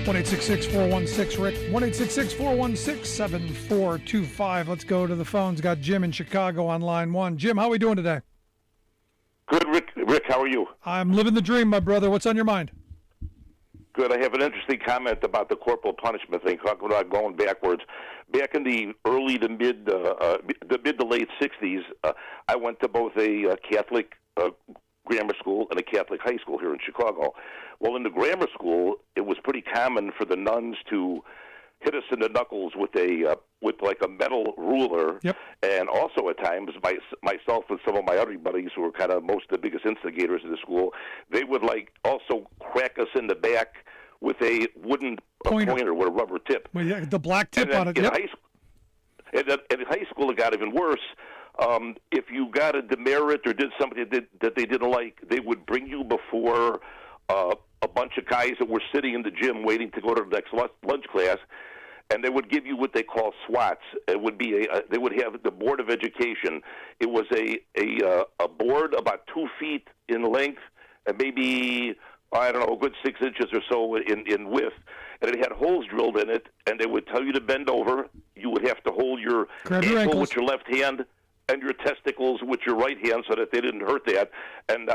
1-866-416-RICK, 1-866-416-7425. Let's go to the phones. Got Jim in Chicago on line 1. Jim, how are we doing today? Good, Rick. Rick, how are you? I'm living the dream, my brother. What's on your mind? Good. I have an interesting comment about the corporal punishment thing, talking about going backwards. Back in the early to mid to late 60s, I went to both a Catholic grammar school and a Catholic high school here in Chicago. Well, in the grammar school, it was pretty common for the nuns to hit us in the knuckles with like a metal ruler, and also at times myself and some of my other buddies who were kind of most of the biggest instigators of the school, they would like also crack us in the back with a wooden pointer with a rubber tip. Well, yeah, the black tip on it. In high school, it got even worse. If you got a demerit or did something that they didn't like, they would bring you before a bunch of guys that were sitting in the gym waiting to go to the next lunch class, and they would give you what they call SWATs. It would be they would have the Board of Education. It was a board about 2 feet in length and maybe, I don't know, a good 6 inches or so in width. And it had holes drilled in it, and they would tell you to bend over. You would have to hold your ankle with your left hand and your testicles with your right hand so that they didn't hurt that. And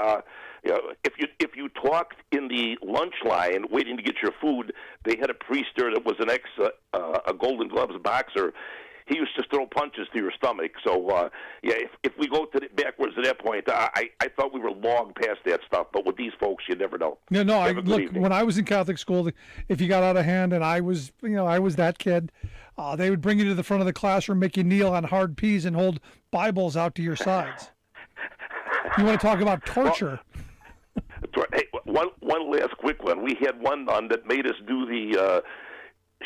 if you talked in the lunch line waiting to get your food, they had a priest there that was an a Golden Gloves boxer. He used to throw punches to your stomach. So, if we go backwards to that point, I thought we were long past that stuff. But with these folks, you never know. Look, when I was in Catholic school, if you got out of hand, and I was that kid, they would bring you to the front of the classroom, make you kneel on hard peas, and hold Bibles out to your sides. You want to talk about torture? Hey, one last quick one. We had one nun that made us do the.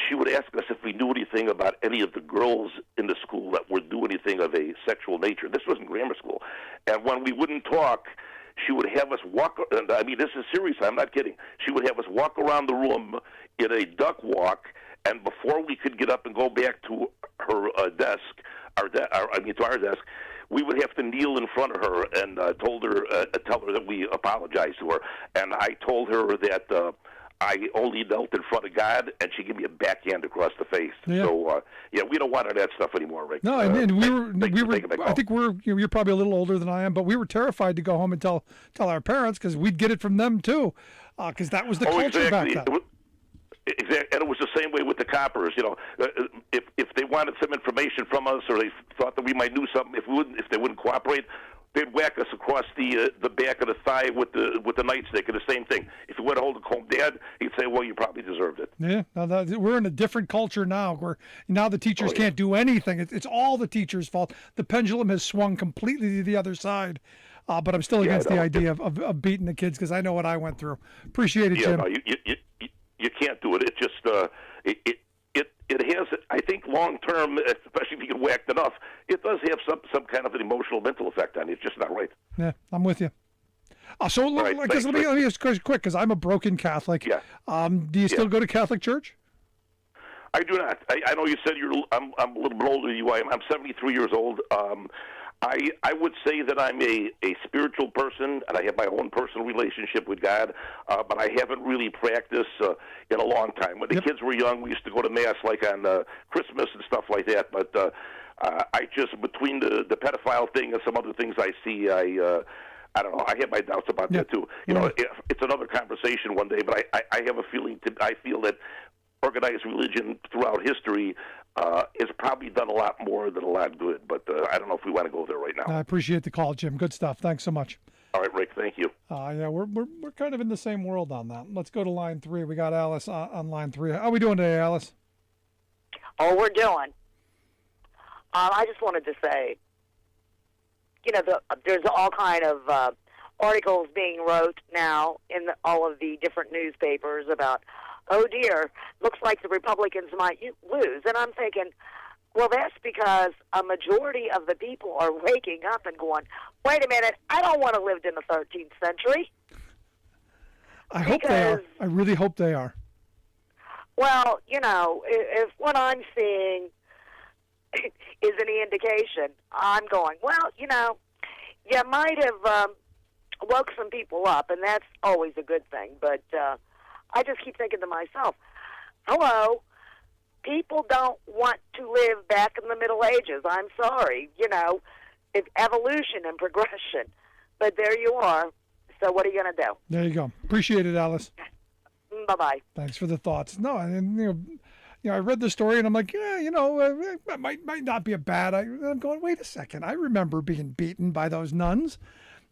She would ask us if we knew anything about any of the girls in the school that would do anything of a sexual nature. This was in grammar school. And when we wouldn't talk, she would have us walk, and I mean, this is serious, I'm not kidding. She would have us walk around the room in a duck walk, and before we could get up and go back to her desk, to our desk, we would have to kneel in front of her and tell her that we apologized to her. And I told her that I only knelt in front of God, and she gave me a backhand across the face. Yeah. So, we don't want that stuff anymore, Rick. No, and we were. I think you're probably a little older than I am, but we were terrified to go home and tell our parents because we'd get it from them too, because that was the culture back then. Exactly, and it was the same way with the coppers. If they wanted some information from us, or they thought that we might know something, if they wouldn't cooperate, they'd whack us across the back of the thigh with the nightstick, and the same thing. If you went to hold a home dad, he'd say, "Well, you probably deserved it." Yeah, we're in a different culture now, where now the teachers can't do anything. It's all the teachers' fault. The pendulum has swung completely to the other side. But I'm still against the idea of beating the kids, because I know what I went through. Appreciate it, Jim. No, you can't do it. It just it has, I think, long term, especially if you get whacked enough, it does have some kind of an emotional, mental effect on you. It's just not right. Yeah, I'm with you. So right, let me just quick, because I'm a broken Catholic. Yeah. Do you still go to Catholic church? I do not. I know you said I'm a little bit older than you. I'm 73 years old. I would say that I'm a spiritual person, and I have my own personal relationship with God, but I haven't really practiced in a long time. When the kids were young, we used to go to Mass like on Christmas and stuff like that, but I just, between the pedophile thing and some other things I see, I don't know. I have my doubts about that, too. You know, it's another conversation one day, but I have a feeling, I feel that organized religion throughout history has probably done a lot more than a lot good, but I don't know if we want to go there right now. I appreciate the call, Jim. Good stuff. Thanks so much. All right, Rick. Thank you. Yeah, we're kind of in the same world on that. Let's go to line 3. We got Alice on line 3. How are we doing today, Alice? Oh, we're doing. I just wanted to say, you know, there's all kind of articles being wrote now in all of the different newspapers about, oh dear, looks like the Republicans might lose. And I'm thinking, well, that's because a majority of the people are waking up and going, wait a minute, I don't want to live in the 13th century. I hope they are. I really hope they are. Well, you know, if what I'm seeing is any indication, I'm going, well, you know, you might have woke some people up, and that's always a good thing. But I just keep thinking to myself, hello, people don't want to live back in the Middle Ages. I'm sorry. You know, it's evolution and progression. But there you are. So what are you going to do? There you go. Appreciate it, Alice. Bye-bye. Thanks for the thoughts. No, and you know, I read the story and I'm like, yeah, you know, it might not be a bad. I'm going, wait a second. I remember being beaten by those nuns.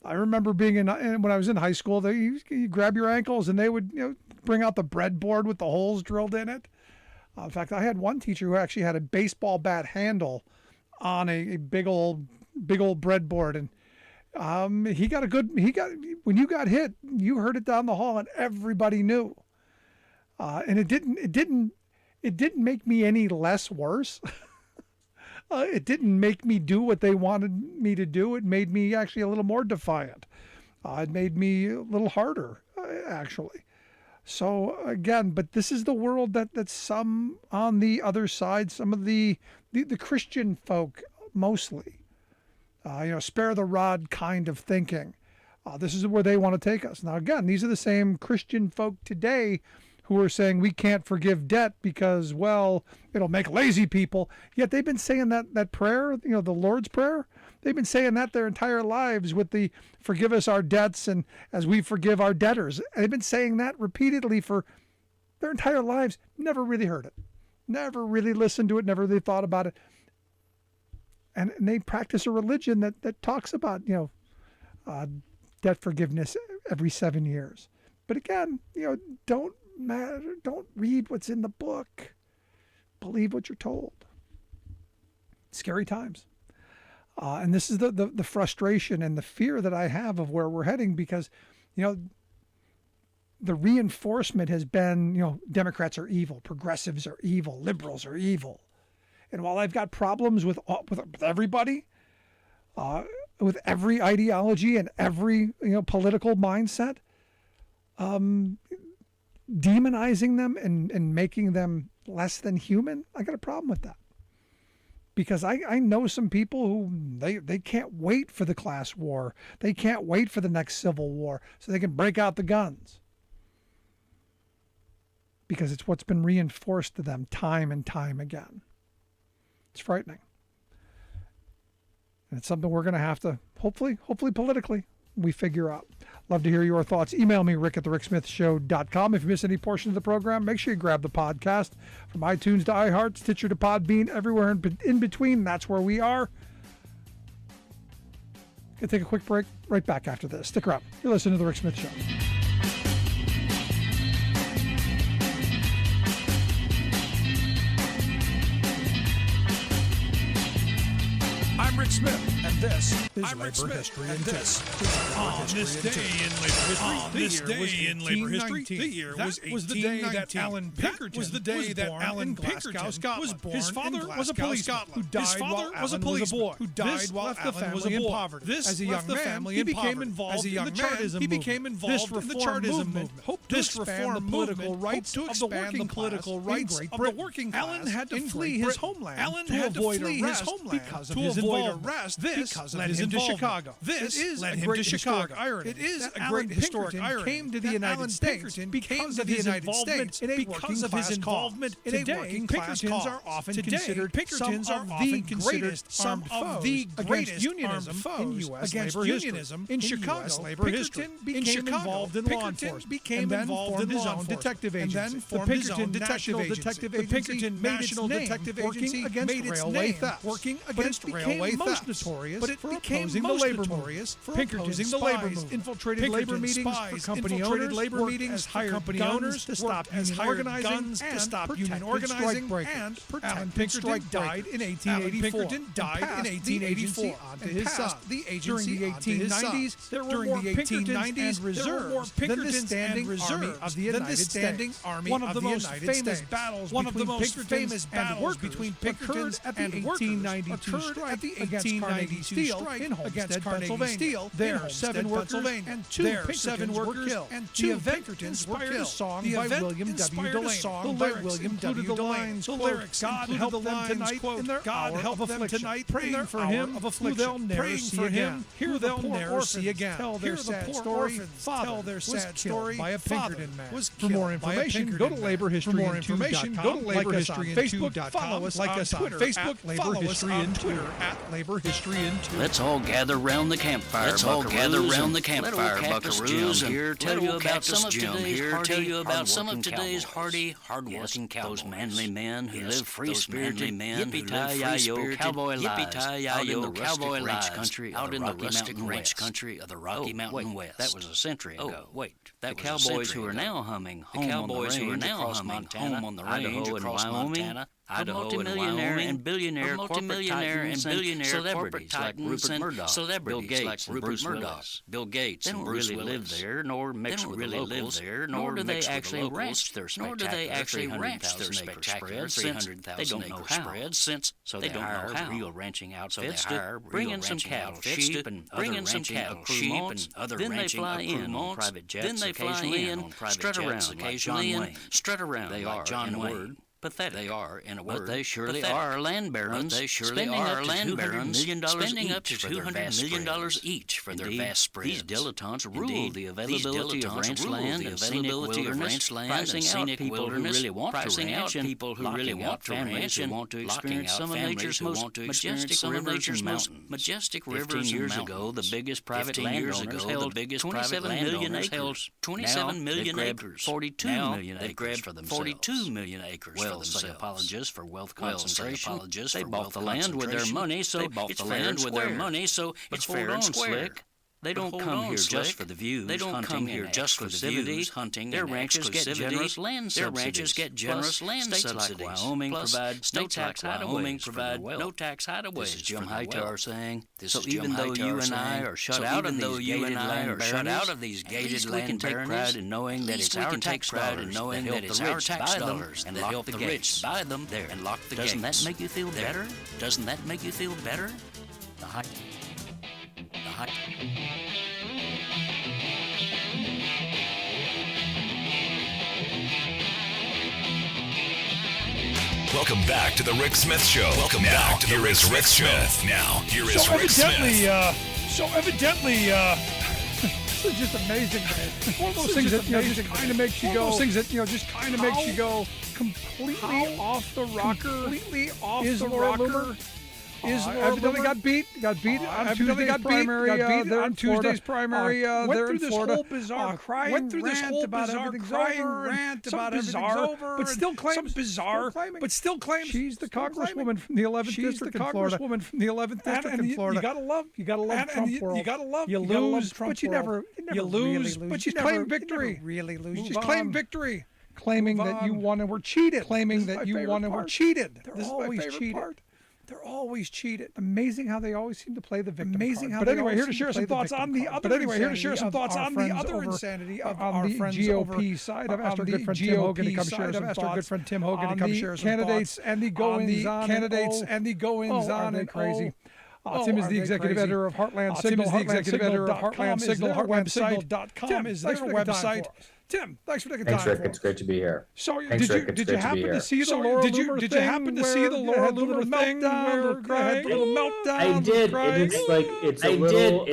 I remember being when I was in high school, you grab your ankles and they would, you know, bring out the breadboard with the holes drilled in it. In fact, I had one teacher who actually had a baseball bat handle on a big old breadboard, and when you got hit, you heard it down the hall, and everybody knew. And it didn't make me any less worse. It didn't make me do what they wanted me to do. It made me actually a little more defiant. It made me a little harder, actually. So again, but this is the world that some on the other side, some of the Christian folk mostly, you know, spare the rod kind of thinking. This is where they want to take us. Now again, these are the same Christian folk today who are saying we can't forgive debt because, well, it'll make lazy people. Yet they've been saying that prayer, you know, the Lord's Prayer. They've been saying that their entire lives with the forgive us our debts and as we forgive our debtors. They've been saying that repeatedly for their entire lives. Never really heard it. Never really listened to it. Never really thought about it. And they practice a religion that talks about, you know, debt forgiveness every 7 years. But again, you know, don't read what's in the book. Believe what you're told. Scary times. And this is the frustration and the fear that I have of where we're heading, because, you know, the reinforcement has been, you know, Democrats are evil, progressives are evil, liberals are evil. And while I've got problems with everybody, with every ideology and every, you know, political mindset, demonizing them and making them less than human, I got a problem with that. Because I know some people who they can't wait for the class war. They can't wait for the next civil war so they can break out the guns. Because it's what's been reinforced to them time and time again. It's frightening. And it's something we're going to have to, hopefully politically, we figure out. Love to hear your thoughts. Email me, rick@thericksmithshow.com. If you miss any portion of the program, make sure you grab the podcast from iTunes to iHeart, Stitcher to Podbean, everywhere in between. That's where we are. Gonna take a quick break. Right back after this. Stick around. You're listening to The Rick Smith Show. I'm Rick Smith, and this is Labor History in 2. On this day in labor history, the year was the day that Alan Pinkerton was born. His father was a policeman who died while Alan was a boy. This left the family in poverty. As a young man, he became involved in the Chartism movement. This reform movement hoped to expand the political rights of the working class. Alan had to flee his homeland to avoid arrest because of his involvement. This led him to Chicago. This is a great historic irony. It is a great historic irony. Came to the United States because of his involvement in a working class cause. Today, Pinkertons are often considered some of the greatest unionism in U.S. labor history. In Chicago, Pinkerton became involved in law enforcement, and then formed his own detective agency. The Pinkerton National Detective Agency made its name working against railway theft. Most notorious for opposing the labor movement. Pinkerton's spies infiltrated labor meetings for company owners, worked as hired guns to stop union organizing, and Alan Pinkerton died in 1884 onto his son. During the 1890s, there were more Pinkertons and reserves than the standing army of the United States. One of the most famous battles between Pinkertons and workers occurred at the 1892 strike in Homestead, Pennsylvania. There, 7 workers and 2 Pinkertons were killed. The event inspired a song by William W. Delane. The lyrics included the lines, God help them tonight in their hour of affliction, praying for him who they'll never see again. Here they'll never see again. Tell their sad story. Father was killed by a Pinkerton man. For more information, go to laborhistory.com. Like us on Facebook. Follow us on Twitter at Labor History in Twitter at Labor History in 2. Let's all gather round the campfire. Buckaroos, and here tell you about some of today's hardy, hard-working cowboys. Those manly men who live free-spirited, yippee-ki-yi-yo cowboy lives out in the rustic ranch country of the Rocky Mountain West. That was a century ago. The cowboys who are now humming home on the range across Montana, Idaho, multimillionaire and billionaire corporate titans like Rupert Murdoch, Bill Gates, Rupert Murdoch, Bill Gates, they don't really live there, nor mix with the locals, nor do they actually ranch their spectacular 300,000 acre spreads, since they don't know how real ranching outfits to bring in some cattle, sheep, and other ranching accoutrements, private jets, then they fly in, strut around like John Wayne. Pathetic. They are, in a word, but they surely are land barons. Spending up to $200 million each for their vast spreads. These dilettantes rule the availability of ranch land and scenic wilderness, pricing out people who really want to ranch, and people who really want to ranch and want to experience some of nature's most majestic rivers and mountains. Majestic rivers and mountains. 15 years ago, the biggest private landowners held 27 million acres. 27 million acres. 42 million acres for themselves. 42 million acres. Say apologists for wealth concentration. They bought the land with their money, so it's fair and slick. They don't come here just for the views. They don't come here just for the views, hunting. Their ranches get generous land subsidies. States like Wyoming provide no tax hideaways. This is Jim Hightower saying. So even though you and I are shut out of these gated land baronies, we can take pride in knowing that it's our tax dollars that help the rich buy them and that help the rich buy them there and lock the gates. Doesn't that make you feel better? Doesn't that make you feel better? Welcome back to the Rick Smith Show. Here is Rick Smith. This is just amazing. One of those things that just kind of makes you go. Completely off the rocker. Evidently got beat on Tuesday's primary. On Tuesday's primary. Went through this whole bizarre crying rant about everything's over, but still claims she's the congresswoman from the 11th district in Florida. You gotta love Trump world. You gotta love Trump, but you never lose. But you claim victory. Really lose. She's claimed victory. Claiming that you won and were cheated. Claiming that you won and were cheated. They're always cheated. They're always cheated. Amazing how they always seem to play the victim card. But anyway, here to share some thoughts on the other insanity of our friends GOP side. I've asked our good friend Tim Hogan to come share some thoughts on the candidates and the goings-on. Are they crazy? Tim is the executive editor of Heartland Signal. Heartlandsignal.com is their website. Tim, thanks for taking time. Thanks, Rick. It's great to be here. So, did you happen to see the Laura Loomer thing? Did you happen to see the Laura Loomer meltdown? I did. It's a little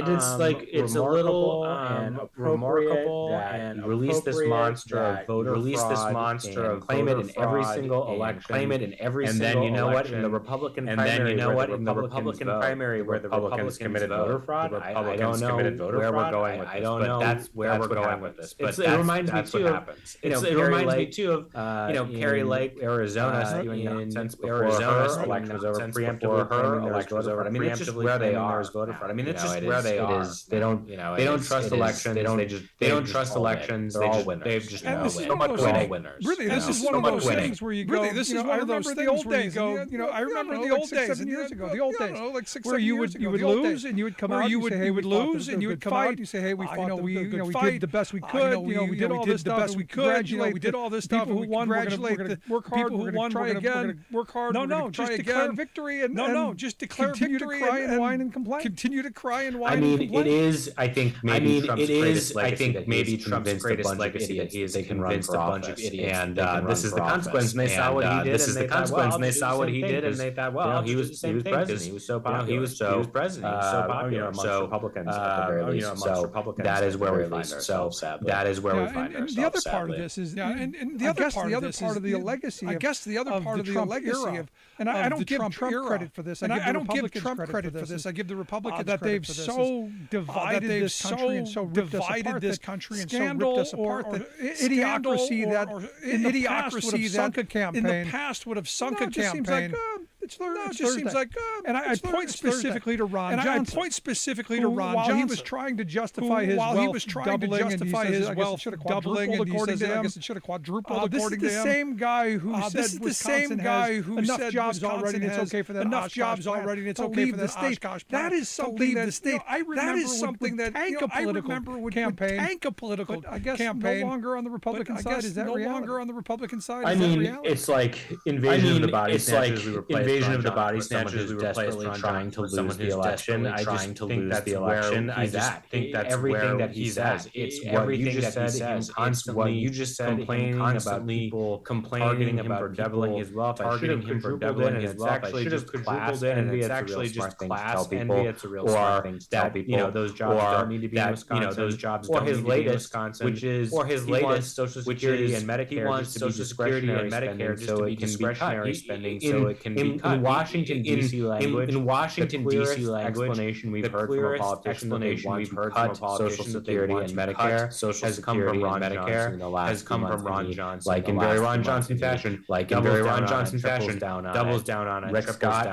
remarkable that you release this monster of voter fraud and claim it in every single election. And then you know what? In the Republican primary, where the Republicans committed voter fraud, I don't know where we're going with this. I don't know. That's where we're going with this. But it reminds me too of Carrie Lake, Arizona, since Arizona's election was over, preemptively her election was over. I mean, it's just where they are. I mean, it's just where they are. They don't trust elections. They don't trust elections. They're all winners. They've just all winners. Really, this is one of those things where you go. Really, this is one of those things where you go. I remember the old days, 7 years ago. The old days, like 6, 7 years ago. You would lose and you would come out. You would lose and you would fight. You say, hey, we fought. We did the best we could. We did all this stuff. We congratulate. We did all this stuff. People who won. Congratulate the work hard. People who won. Try again. Work hard. No, just declare victory and just declare victory and whine and complain. Continue to cry and whine. I mean, it is. I think maybe Trump's greatest legacy that he is convinced a bunch of idiots. And this is the consequence. And they saw what he did. This is the consequence. And they saw what he did, and they thought, well, he was president. He was so popular. He was president. He was so popular amongst Republicans at the very least. So that is where we find ourselves. That is where we find ourselves. The other part of this is, and the other part of the legacy. I guess the other part of the legacy of, and I don't give Trump credit for this. I don't give Trump credit for this. I give the Republicans that they've so divided this country and so ripped us apart. This country and so ripped us apart. That idiocracy that in the past would have sunk a campaign. It just seems like, and I point specifically to Ron Johnson. While he was trying to justify his wealth doubling, and he says, I guess it should have quadrupled according to him. This is the same guy who said Wisconsin has enough jobs already, and it's okay for that. Enough jobs already, and it's okay for that state. That is something that I remember would tank a political campaign. I guess no longer on the Republican side. Is that no longer on the Republican side? I mean, it's like invasion of the body snatchers. Invasion of the body snatchers. We were desperately trying to lose the election. I just think that's the election. I just think that's everything that he says. It's everything that he says. Constantly, you just said complaining about people, complaining about doubling his wealth, targeting him for doubling his wealth. I should have quadrupled it, and it's actually just class envy. It's a real smart thing to tell people. Those jobs don't need to be in Wisconsin. Those jobs don't need to be in Wisconsin. Which is his latest Social Security and Medicare just to be discretionary spending, so it can be discretionary spending, so it can be cut. In Washington D.C. language, explanation we've heard from a politician that they want to cut Social Security and Medicare has come from Ron Johnson in the last months. Like in very Ron Johnson fashion, doubles down on it. Rick Scott,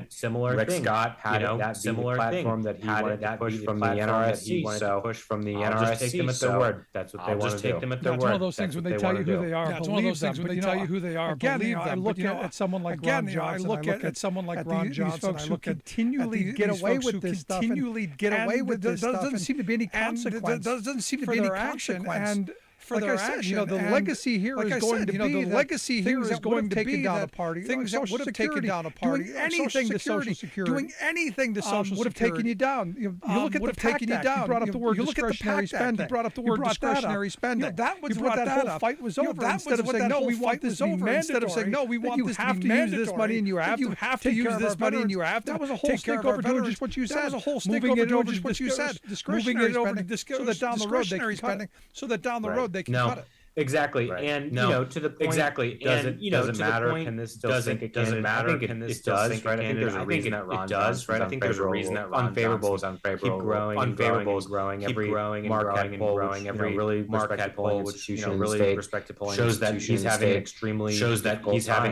similar thing. Rick Scott had that similar platform that he wanted to push from the NRSC. So push from the NRSC. I'll just take them at their word. That's what they want to do. Take them at their word. It's one of those things when they tell you who they are. It's one of those things when they tell you who they are. Again, I look at someone like Ron Johnson. I look at someone like Ron Johnson. I look at continually get away with this stuff. Continually get away with this stuff. Doesn't seem to be any consequence. Doesn't seem to be any consequence. And for their action, the legacy here is going to be the legacy here is going to be down a party. Things that would have taken down a party. Doing anything to Social Security. Doing anything to Social Security would have taken you down. You look at the PACT Act. You brought up the word discretionary spending. You brought up the word discretionary spending. That was what that whole fight was over. Instead of saying no, we want this to be mandatory. Instead of saying no, we want this to be mandatory. Use this money and you have to use this money and you have to. That was a whole stick over doing just what you said. That was a whole stick over doing just what you said. Moving it over to so that down the road they can cut it. So that down the road they can cut it. Exactly, right. And no, to the point. Exactly, Doesn't matter? Can this still sink again? Doesn't matter? I think it does, right? I think there's a reason that Ron does, right? I think there's a reason that Ron unfavorable is unfavorable. Keep growing, unfavorable is growing. Every Marquette poll, every really Marquette poll, which really respected polling shows that he's having an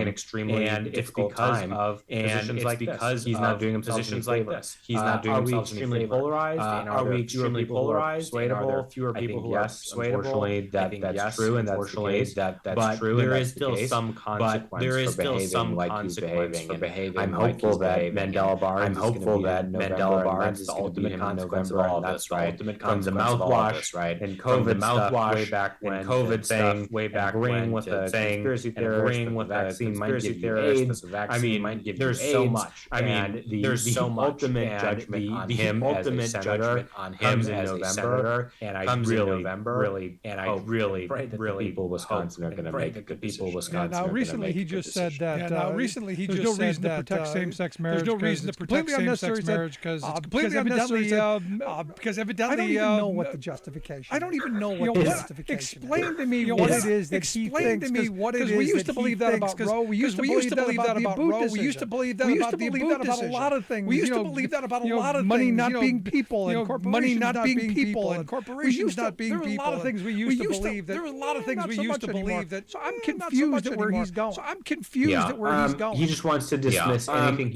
extremely and it's because of positions like this. He's not doing himself positions like this. He's not doing himself extremely polarized. Are we extremely polarized? Persuadable? Fewer people who are persuadable. Unfortunately, that's true, and that's the case. That's true, and there is still some consequence for behaving. I'm hopeful that Mandela Barnes is the ultimate consequence of all this, right? From the mouthwash, right? And COVID stuff way back when, COVID saying way back when, with a conspiracy theorist, with a vaccine might give you AIDS. I mean, there's so much. I mean, there's so much. Ultimate judgment on him as a senator comes in November, and I really pray that the people of Wisconsin are going to make it. The people of Wisconsin. Now, recently he just said that. There's no reason to protect same-sex marriage. There's no reason to protect same-sex marriage because it's completely unnecessary. Because evidently, I don't even know what the justification. I don't even know what the justification. Explain to me what it is that he thinks. Because we used to believe that about Roe. We used to believe that about the Roe. We used to believe that about a lot of things. We used to believe that about a lot of things. Money not being people and corporations not being people and corporations not being people. There were a lot of things we used to believe that. There were a lot of things we used to believe that. So I'm confused at where he's going. He just wants to dismiss anything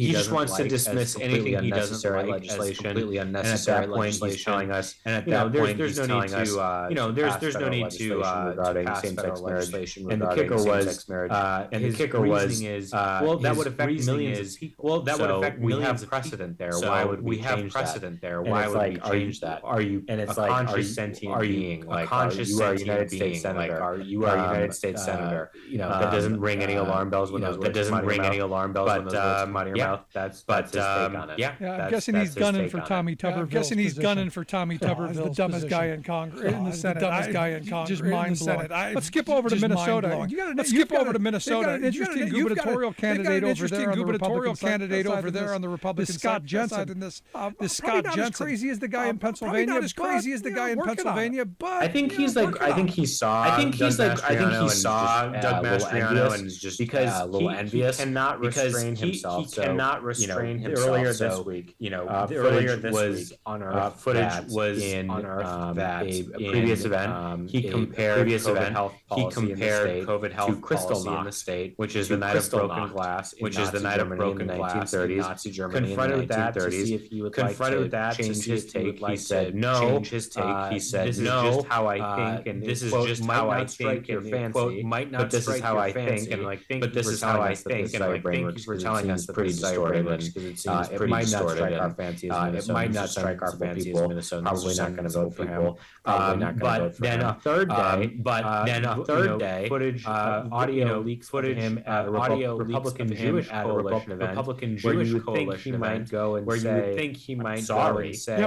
he doesn't like legislation. Completely unnecessary legislation. Telling us, and at that point, there's no need to, there's no need to regarding same-sex marriage. And the kicker was, and the kicker was, well, that would affect millions of people. Well, that would affect millions of precedent there. Why would we change precedent there? Why would we change that? Are you a conscious sentient being? Like, you are a United States senator? Are you a United States senator? That doesn't ring any alarm bells when those words come out of your mouth. That's his take on it. Yeah, I'm guessing he's gunning for Tommy Tuberville. I'm guessing he's gunning for Tommy Tuberville, the dumbest guy in Congress, in the Senate. Dumbest guy in Congress, just mind blowing. Let's skip over to Minnesota. Let's skip over to Minnesota. An interesting gubernatorial candidate over there on the Republican side. Scott Jensen. This Scott Jensen. Not as crazy as the guy in Pennsylvania. Not as crazy as the guy in Pennsylvania, but I think he saw Doug Mastriano and is just a little envious. He cannot restrain himself. He cannot restrain himself. Earlier this week, footage was unearthed that a previous event. He compared COVID health policy in the state, which is the night of broken glass, which is the night of broken glass in Nazi Germany in the 1930s. Confronted with that to change his take, he said no. Change his take. He said this is just how I think, and this is just how I think. Your fancy, might not. But this is how I think, and like think. But this is how I think, and like thank you for telling us pretty distorted, because it seems pretty distorted. It might not strike our fancy as Minnesotans. Probably not going to vote for him. But then a third day, footage, audio leaks footage, him at a Republican Jewish coalition event, where you would think he might go and say,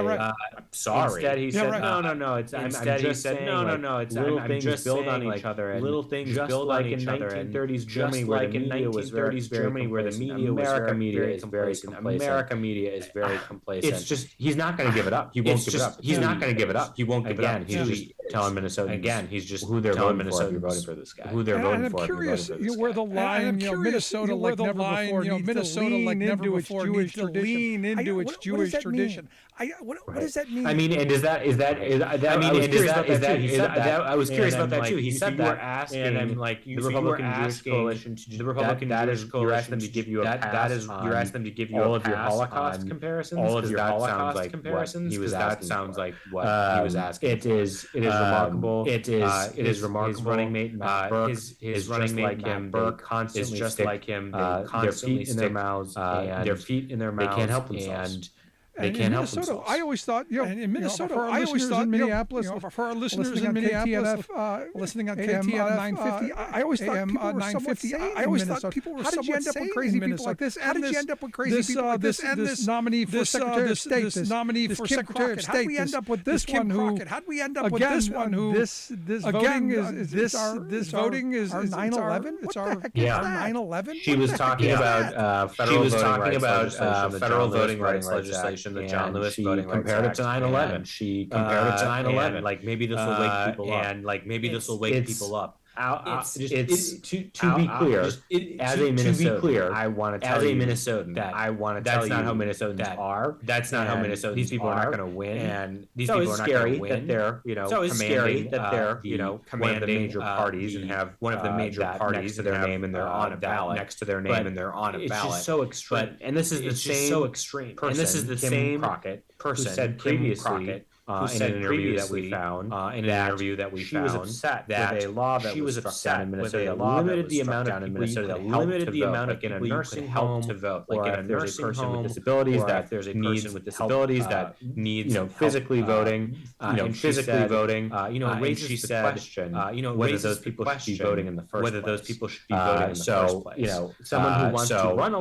sorry. Instead, he said, no. Instead, he said, no. It's little things build on each other. Little things build on each other. In 1930s Germany, where the media was very complacent. America media is very complacent. It's just he's not going to give it up. He won't give it up. He's not going to give it up. He won't give it up. He's just telling Minnesotans. Again, he's just who they're voting for if you're voting for this guy. Who they're voting for if you're voting for this guy. Where the line, Minnesota like never before. Minnesota like never before needs to lean into its Jewish tradition. What does that mean? I mean, and I was curious about that too. He said that, and I'm like, the Republican Jewish coalition, you're asking them to give you a pass. You're asking them to give you all of your Holocaust comparisons. All of your Holocaust comparisons. That sounds like what he was asking. It is remarkable. It is remarkable. His running mate Matt Burke, his running mate Matt Burke is just like him. Their feet in their mouths, they can't help themselves. They can't help themselves. I always thought, in Minnesota, I always thought, Minneapolis, for our listeners in Minneapolis, listening on KTLF 950, I always thought people were somewhat sane. I always thought people were somewhat sane with crazy people like this. How did you end up with crazy people like this? And this nominee for Secretary of State, this nominee for Secretary of State, how do we end up with this one who, how do we end up with this one who, this voting is our 9/11? It's our 9/11? She was talking about federal voting rights legislation. administration, the John Lewis Voting Rights Act. Compared it to 9/11. She compared it to 9/11. Like maybe this will wake people up. And like maybe this will wake people up. To be clear, as a Minnesotan, I want to tell you that that's not how Minnesotans are. That's not how Minnesotans are. These people are not going to win, and these people are not going to win. That they're, commanding one of the major parties and have one of the major parties to their name and they're on a ballot next to their name and they're on a ballot. It's just so extreme. And this is the same person. And this is the same person who said previously. In an interview that we found, she was upset that a law that was struck down in Minnesota that limited the amount of people in a nursing home to vote, like in a nursing home with disabilities, that there's a person with disabilities that needs physically voting, physically voting, raises the question, whether those people should be voting in the first place. Whether those people should be voting in the first place. Someone who wants to run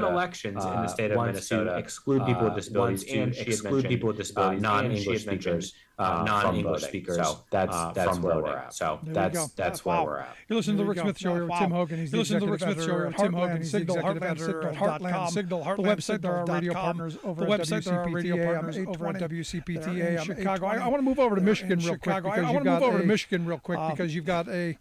elections, in the state of Minnesota, exclude people with disabilities, and exclude people with disabilities, non-English speakers, non-English speakers. So that's where we're at. So that's where we're at. You're listening to the Rick Smith Show here with Tim Hogan. He's the executive editor at Heartland Signal, Heartland Signal, the website. There are radio partners over at WCPTA. I'm 820 WCPTA. I'm Chicago. I want to move over to Michigan real quick because you've got a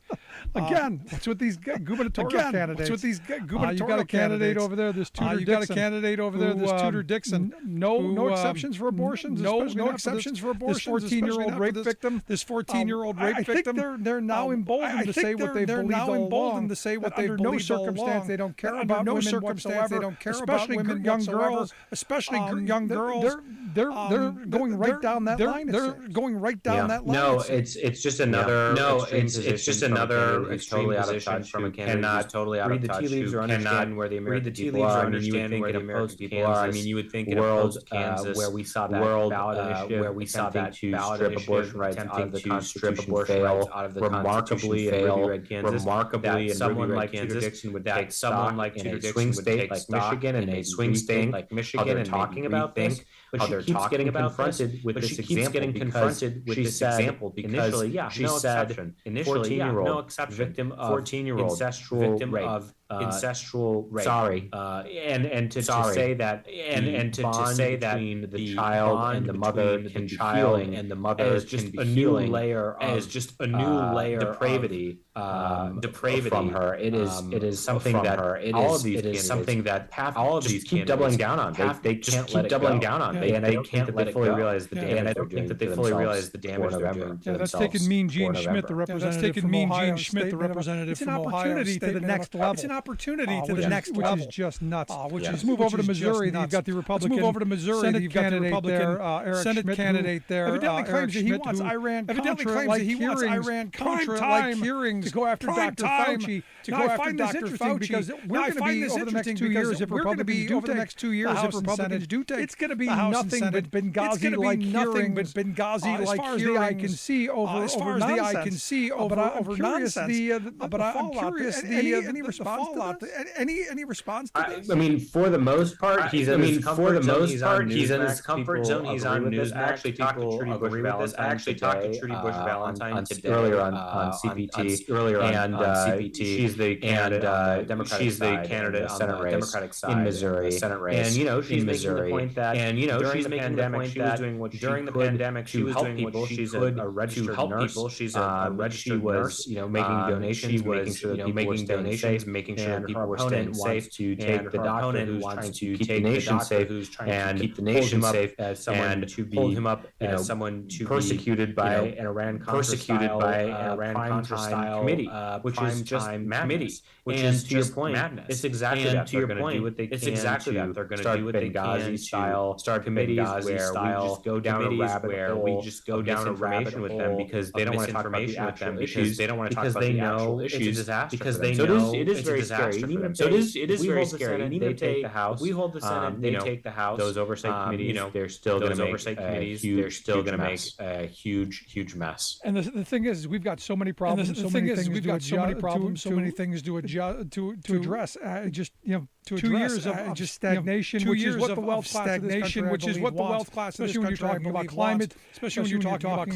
again. What's with these gubernatorial candidates? What's with these gubernatorial candidates? You've got a candidate over there. There's Tudor Dixon. You've got a candidate over there. There's Tudor Dixon. No exceptions for abortions. No exceptions for abortions. 14-year-old rape victim. This 14-year-old rape victim. I think they're now emboldened to say what they believe all along. Under no circumstance they don't care about women whatsoever. They don't care about women, young girls, especially young girls. They're going right down that line. They're going right down that line. No, it's just another. No, it's just another extreme position from a candidate who's totally out of touch. Read the tea leaves or understand where the American people are. I mean, you would think where the American people are. I mean, you would think in a post-Kansas where we saw that ballot initiative, where we saw that to strip abortion rights out of the Constitution fail, remarkably that someone like Tudor Dixon would take stock in a swing state like Michigan and a swing state like Michigan and talking about this. But she keeps getting confronted with this example because she said initially, no exception. Initially, no exception. Victim of incestual rape. Incestual rape. Sorry. And to say that and to say that between the child and the mother can be healing, and the mother is just a new layer of depravity from her. It is something that all of these candidates, something that all of these keep doubling down on. They just keep doubling down on. And I don't think that they fully realize the damage. And I don't think that they fully realize the damage they're doing to themselves. That's taking Mean Gene Schmidt, the representative from Ohio State. It's an opportunity to the next level. It's an opportunity to the next level. Which is just nuts. Let's move over to Missouri. You've got the Republican Senate candidate there, Eric Schmidt, evidently claims that he wants Iran-Contra-like hearings to go after Dr. Fauci. I find this interesting because we're going to be over the next 2 years if Republicans do take. It's going to be nothing but Benghazi-like hearings. As far as the eye can see over nonsense. But I'm curious any response to this? Any response to this? I mean, for the most part, he's in his comfort zone. He's in his comfort zone. He's on Newsmax. I actually talked to Trudy Bush Valentine today, earlier on CPT. She's the candidate on the Democratic side in Missouri. And she's making the point that during the pandemic she was doing what she could to help people. She's a registered nurse. She's a registered nurse. Making donations, making sure that people were staying safe, making sure that people were staying safe. To take the doctor who's trying to keep the nation safe and keep the nation safe as someone to be hold him up as someone to persecuted by an Iran-Contra style committee, which is just madness. Which is to your point, it's exactly that. They're going to do what they can. It's exactly that. They're going to do what they can style start committees where we just go down a rabbit hole. We just go down a rabbit hole with them because they don't want to talk about the actual issues. They don't want to talk about the actual issues. It's a disaster. Because they know it is very scary. So it is very scary. They take the House. We hold the Senate. They take the House. Those oversight committees. They're still going to make they're still going to make a huge mess. And the thing is, we've got so many problems. So many things to address. Just 2 years of just stagnation, which is what the wealth class of this country, especially when you're talking about climate, especially when you're talking about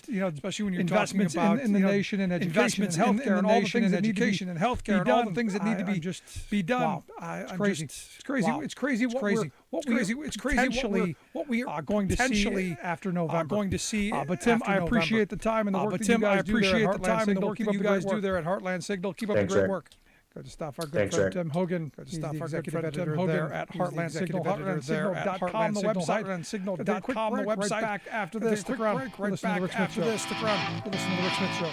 investments in the nation and education advancements in healthcare and all the things in education and healthcare and all the things that need to be done. It's crazy. It's crazy. It's crazy. It's crazy. What we are going to see after November. But Tim, I appreciate the time and the work that you guys do there at Heartland Signal. Keep up the great work. Good stuff. Our good friend Tim Hogan. Good stuff. Our good friend Tim Hogan at Heartland Signal. HeartlandSignal.com, the website. HeartlandSignal.com, the website. Back after this. Stick around. Right back after this. Stick around. Listen to the Rick Smith Show.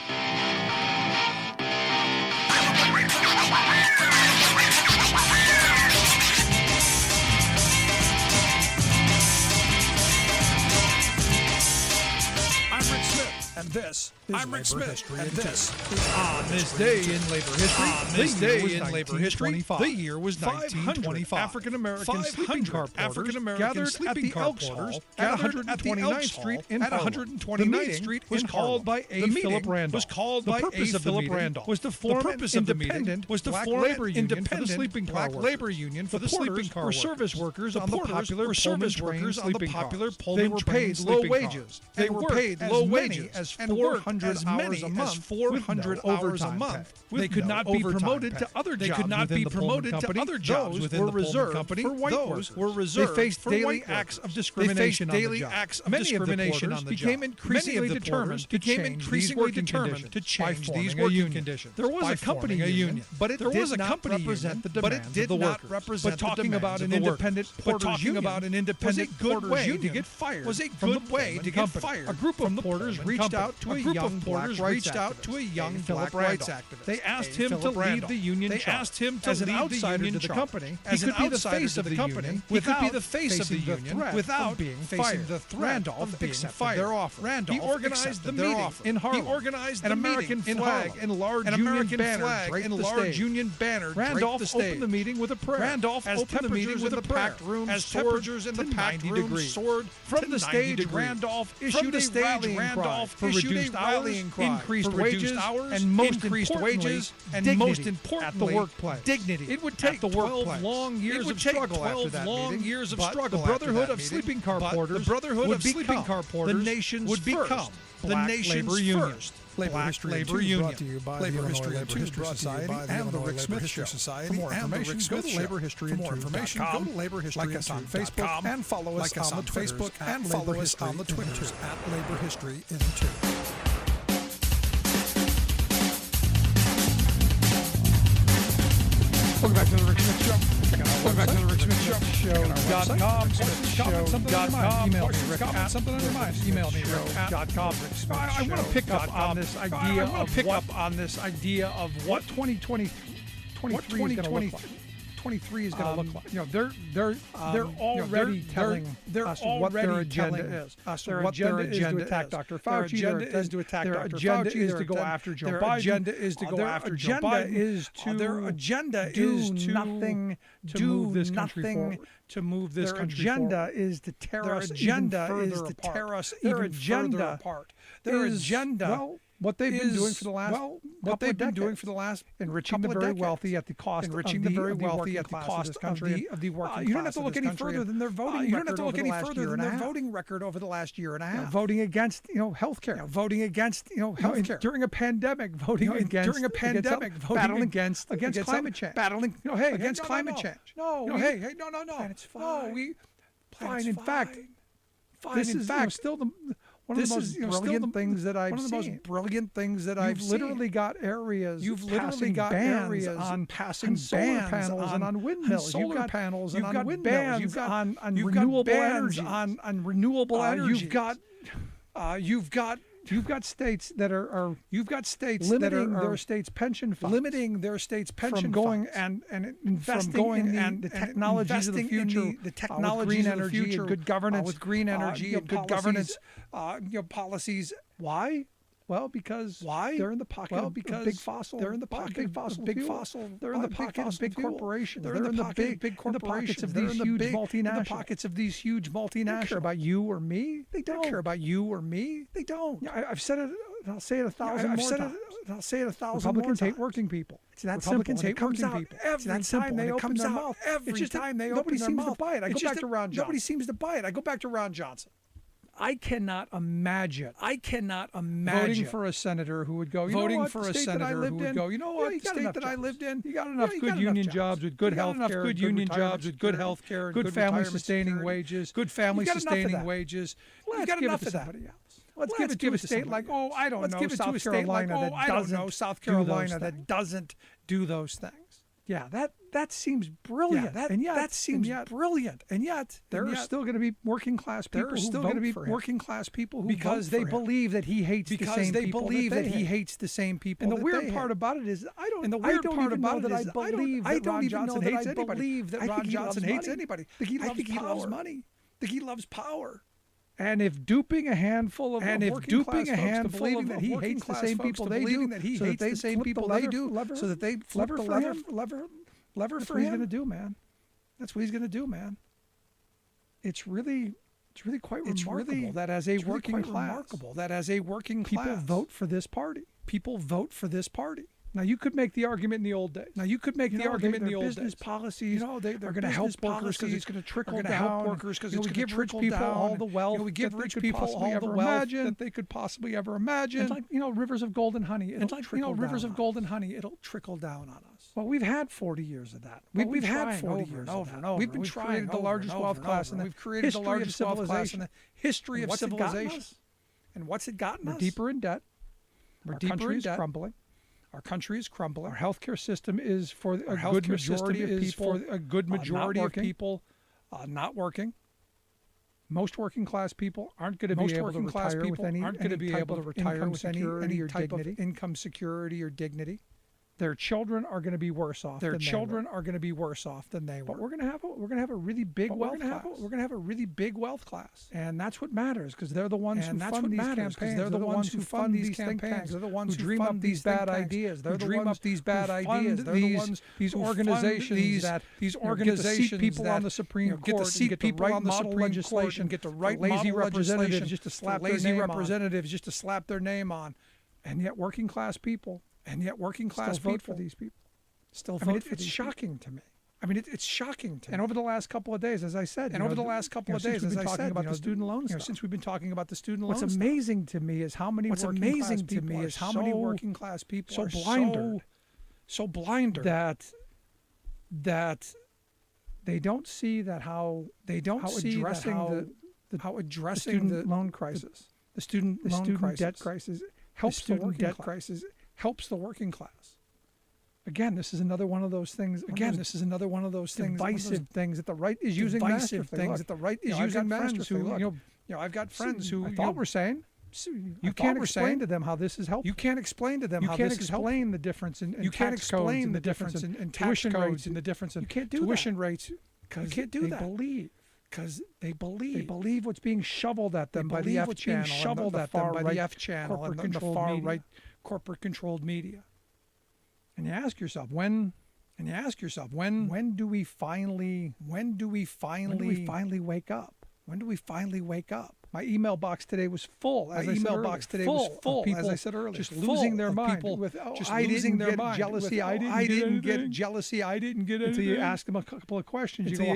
And this is Labor History. And this is On This Day in Labor History. On this day in Labor History, the year was 1925. African-American sleeping car porters gathered at the Elks Hall at 129th Street in Harlem. The meeting was called by A. Philip Randolph. The purpose of the meeting was to form an independent black labor union for the sleeping car workers. The porters were service workers on the popular Pullman train. They were paid low wages. They were paid low wages as 400 hours a month with overtime pay. They could not be promoted to other jobs within the Pullman company. Those were reserved. They faced daily acts of discrimination on the job. Many of the porters became increasingly determined to change these working conditions. There was a company union, but it did not represent the demands of the workers. But talking about an independent porters union was a good way to get fired. A group of porters reached out to a young black rights activist. They asked him to lead the union charge. As an outsider to the company, he could be the face of the union without being fired. Randolph accepted their offer. He organized the meeting in Harlem. He organized an American flag and large Union banner. Randolph opened the meeting with a prayer. As temperatures in the packed room soared from the stage, Randolph issued a rallying cry for reduced hours, increased wages, and most importantly, at the workplace. Dignity. It would take 12 long years of struggle after that meeting. The Brotherhood of Sleeping Car Porters the nation's first Labor History Union. Brought to you by Labor History Society and the Rick Smith Show. For more information, go to Labor History. For more information, go to Labor History. Like us on Facebook and follow us on the Facebook and follow us on the Twitters at Labor History in 2. Welcome back to the Rick Smith Show. Welcome back to the Rick Smith Show. Show.com. Something on your mind. Email me. Show.com. I want to pick up on this idea of what 2023 is going to look like. 23 is going to look like. You know, they're already telling us what their agenda is. Their agenda is to attack Dr. Fauci. Their agenda is to attack Dr. Fauci. Their agenda is to go after Joe Biden. Their agenda is to go after Joe Biden. Their agenda is to nothing to move this country forward. To move this country forward. Their agenda is to tear us even further apart. Their agenda is what they've been doing for the last enriching the very wealthy at the cost of the working class of this country. You don't have to look any further than their voting record over the last year and a half. Voting against healthcare. Voting against healthcare during a pandemic. Battling against climate change. Against climate change. No. And it's fine. Fine. In fact, this is still the. One of the most brilliant things that I've seen. You've literally got areas on passing solar panels and on windmills. You've got bans on renewable energy. You've got states that are limiting their states' pension funds, from going and investing in the technologies of the future, good governance, with green energy and good governance, policies. Why? Well, because they're in the pocket of big fossil. They're in the pocket of big fossil. They're in the pocket of big corporations. They're in the big corporations. They're in the pockets of these huge multinationals. They don't care about you or me. They don't. I've said it. I'll say it 1,000 more times. Republicans hate working people. It's that simple. It comes out every time they open their mouth. It's just nobody seems to buy it. I go back to Ron Johnson. I cannot imagine voting for a senator who would go, you know what, the state that I lived in, you got enough good union jobs with good health care, good good family sustaining wages, good family sustaining wages. Let's give it to somebody else. Let's give it to a state like, I don't know, South Carolina that doesn't do those things. Yeah, that seems brilliant. That seems brilliant. And yet there are still going to be working class people who because they believe that he hates the same people. Because they believe that he hates the same people. And the weird part about it is I don't even know that Ron Johnson hates anybody. I think he loves money. I think he loves power. And if duping a handful of working class folks to believing that he hates the same people they do, so that they flip the lever for him, he's going to do, man. That's what he's going to do, man. It's really quite remarkable that as a working class, people vote for this party. Now, you could make the argument in the old days. Business policies, they're going to help workers because it's going to trickle down. We give rich people all the wealth. We give rich people all the wealth that they could possibly ever imagine. And rivers of gold and honey. It'll trickle down on us. Well, we've had 40 years of that. We've had 40 years of that. We've been trying the largest wealth class in the history of civilization. And what's it gotten us? We're deeper in debt. Our country is crumbling. Our country is crumbling. Our healthcare system is for a good majority of people not working. Most working class people aren't going to be able to retire with any type of income security or dignity. Their children are going to be worse off. Than they were. But we're going to have a really big wealth class. We're going to have a really big wealth class, and that's what matters because they're the ones who fund these campaigns. They're the ones who fund these campaigns. They're the ones who dream up these bad ideas. They're the ones who fund these organizations that get to seat people on the Supreme Court, get to seat people on the Supreme Court, and get to write lazy representatives just to slap their name on, and yet working class people. Vote for these people. It's shocking to me. It's shocking to me. And over the last couple of days, as I said, since we've been talking about the student loan stuff. Since we've been talking about the student loan stuff. What's amazing to me is how many working class people are so blinded that they don't see that how addressing the student loan crisis, the student debt crisis helps the working class. Helps the working class. Again, this is another one of those things. Divisive things that the right is using masterfully. I've got friends who I thought were saying you can't explain to them how this is helpful. You can't explain to them how this is helpful. You can't explain the difference in tax codes and the difference in tuition rates and the difference in tuition rates because they believe. Because they believe what's being shoveled at them by the F channel and the far right corporate-controlled media. And you ask yourself, when do we finally wake up? When do we finally wake up? My email box today was full. As I said earlier, just losing their mind. I didn't get jealousy. I didn't get until you ask them a couple of questions. You go,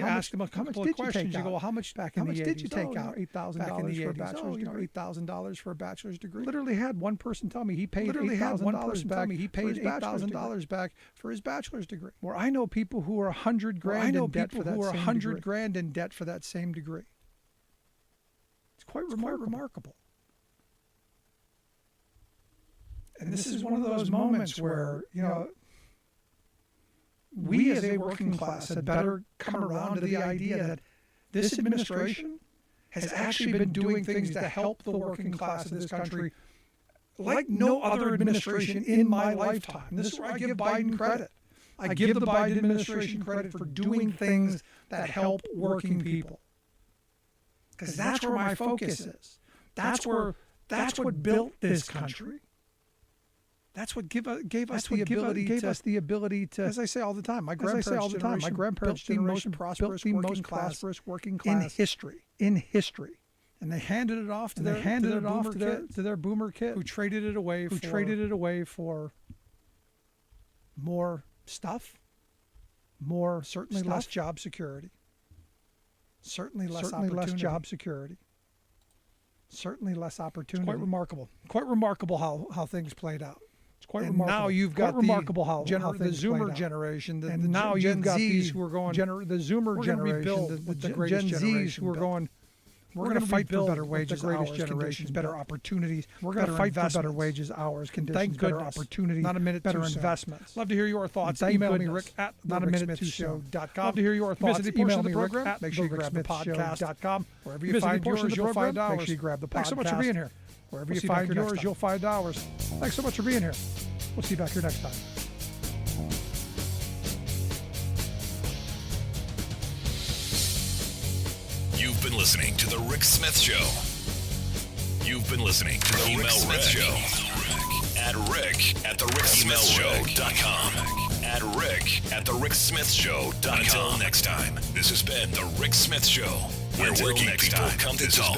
how much back in the 80s? Did you take out? $8,000 for a bachelor's degree. $8,000 for a bachelor's degree. Literally had one person tell me he paid $8,000 back for his bachelor's degree. Where I know people who are $100,000 in debt for that same degree. It's quite remarkable. And this is one of those moments where, we as a working class had better come around to the idea that this administration has actually been doing things to help the working class of this country like no other administration in my lifetime. And this is where I give Biden credit. I give the Biden administration credit for doing things that help working people. Because that's where my focus is. That's what built this country. That's what gave us the ability to. As I say all the time, my grandparents' generation built the most prosperous working class in history. And they handed it off to their boomer kid, who traded it away for more stuff, certainly less job security. Certainly less job security. certainly less opportunity. Quite remarkable how things played out. It's quite and remarkable. Now you've got remarkable how the Zoomer generation. And now you've got these who are going. the Zoomer generation. The Gen Zs who are going. We're going to fight for better wages, hours, conditions, better opportunities. We're going to fight for better wages, hours, conditions, better opportunities, not a minute better too investments. Love to hear your thoughts. Email me, Rick, at notaminuteshow.com. Love to hear your thoughts. Visit the portion of the program. Make sure you grab the podcast. Wherever you find yours, you'll find ours. Make sure you grab the podcast. Thanks so much for being here. Wherever you find yours, you'll find ours. Thanks so much for being here. We'll see you back here next time. You've been listening to The Rick Smith Show. You've been listening to The Rick Smith Show. At rick@thericksmithshow.com. At rick@thericksmithshow.com. Until next time, this has been The Rick Smith Show, where working people come to talk.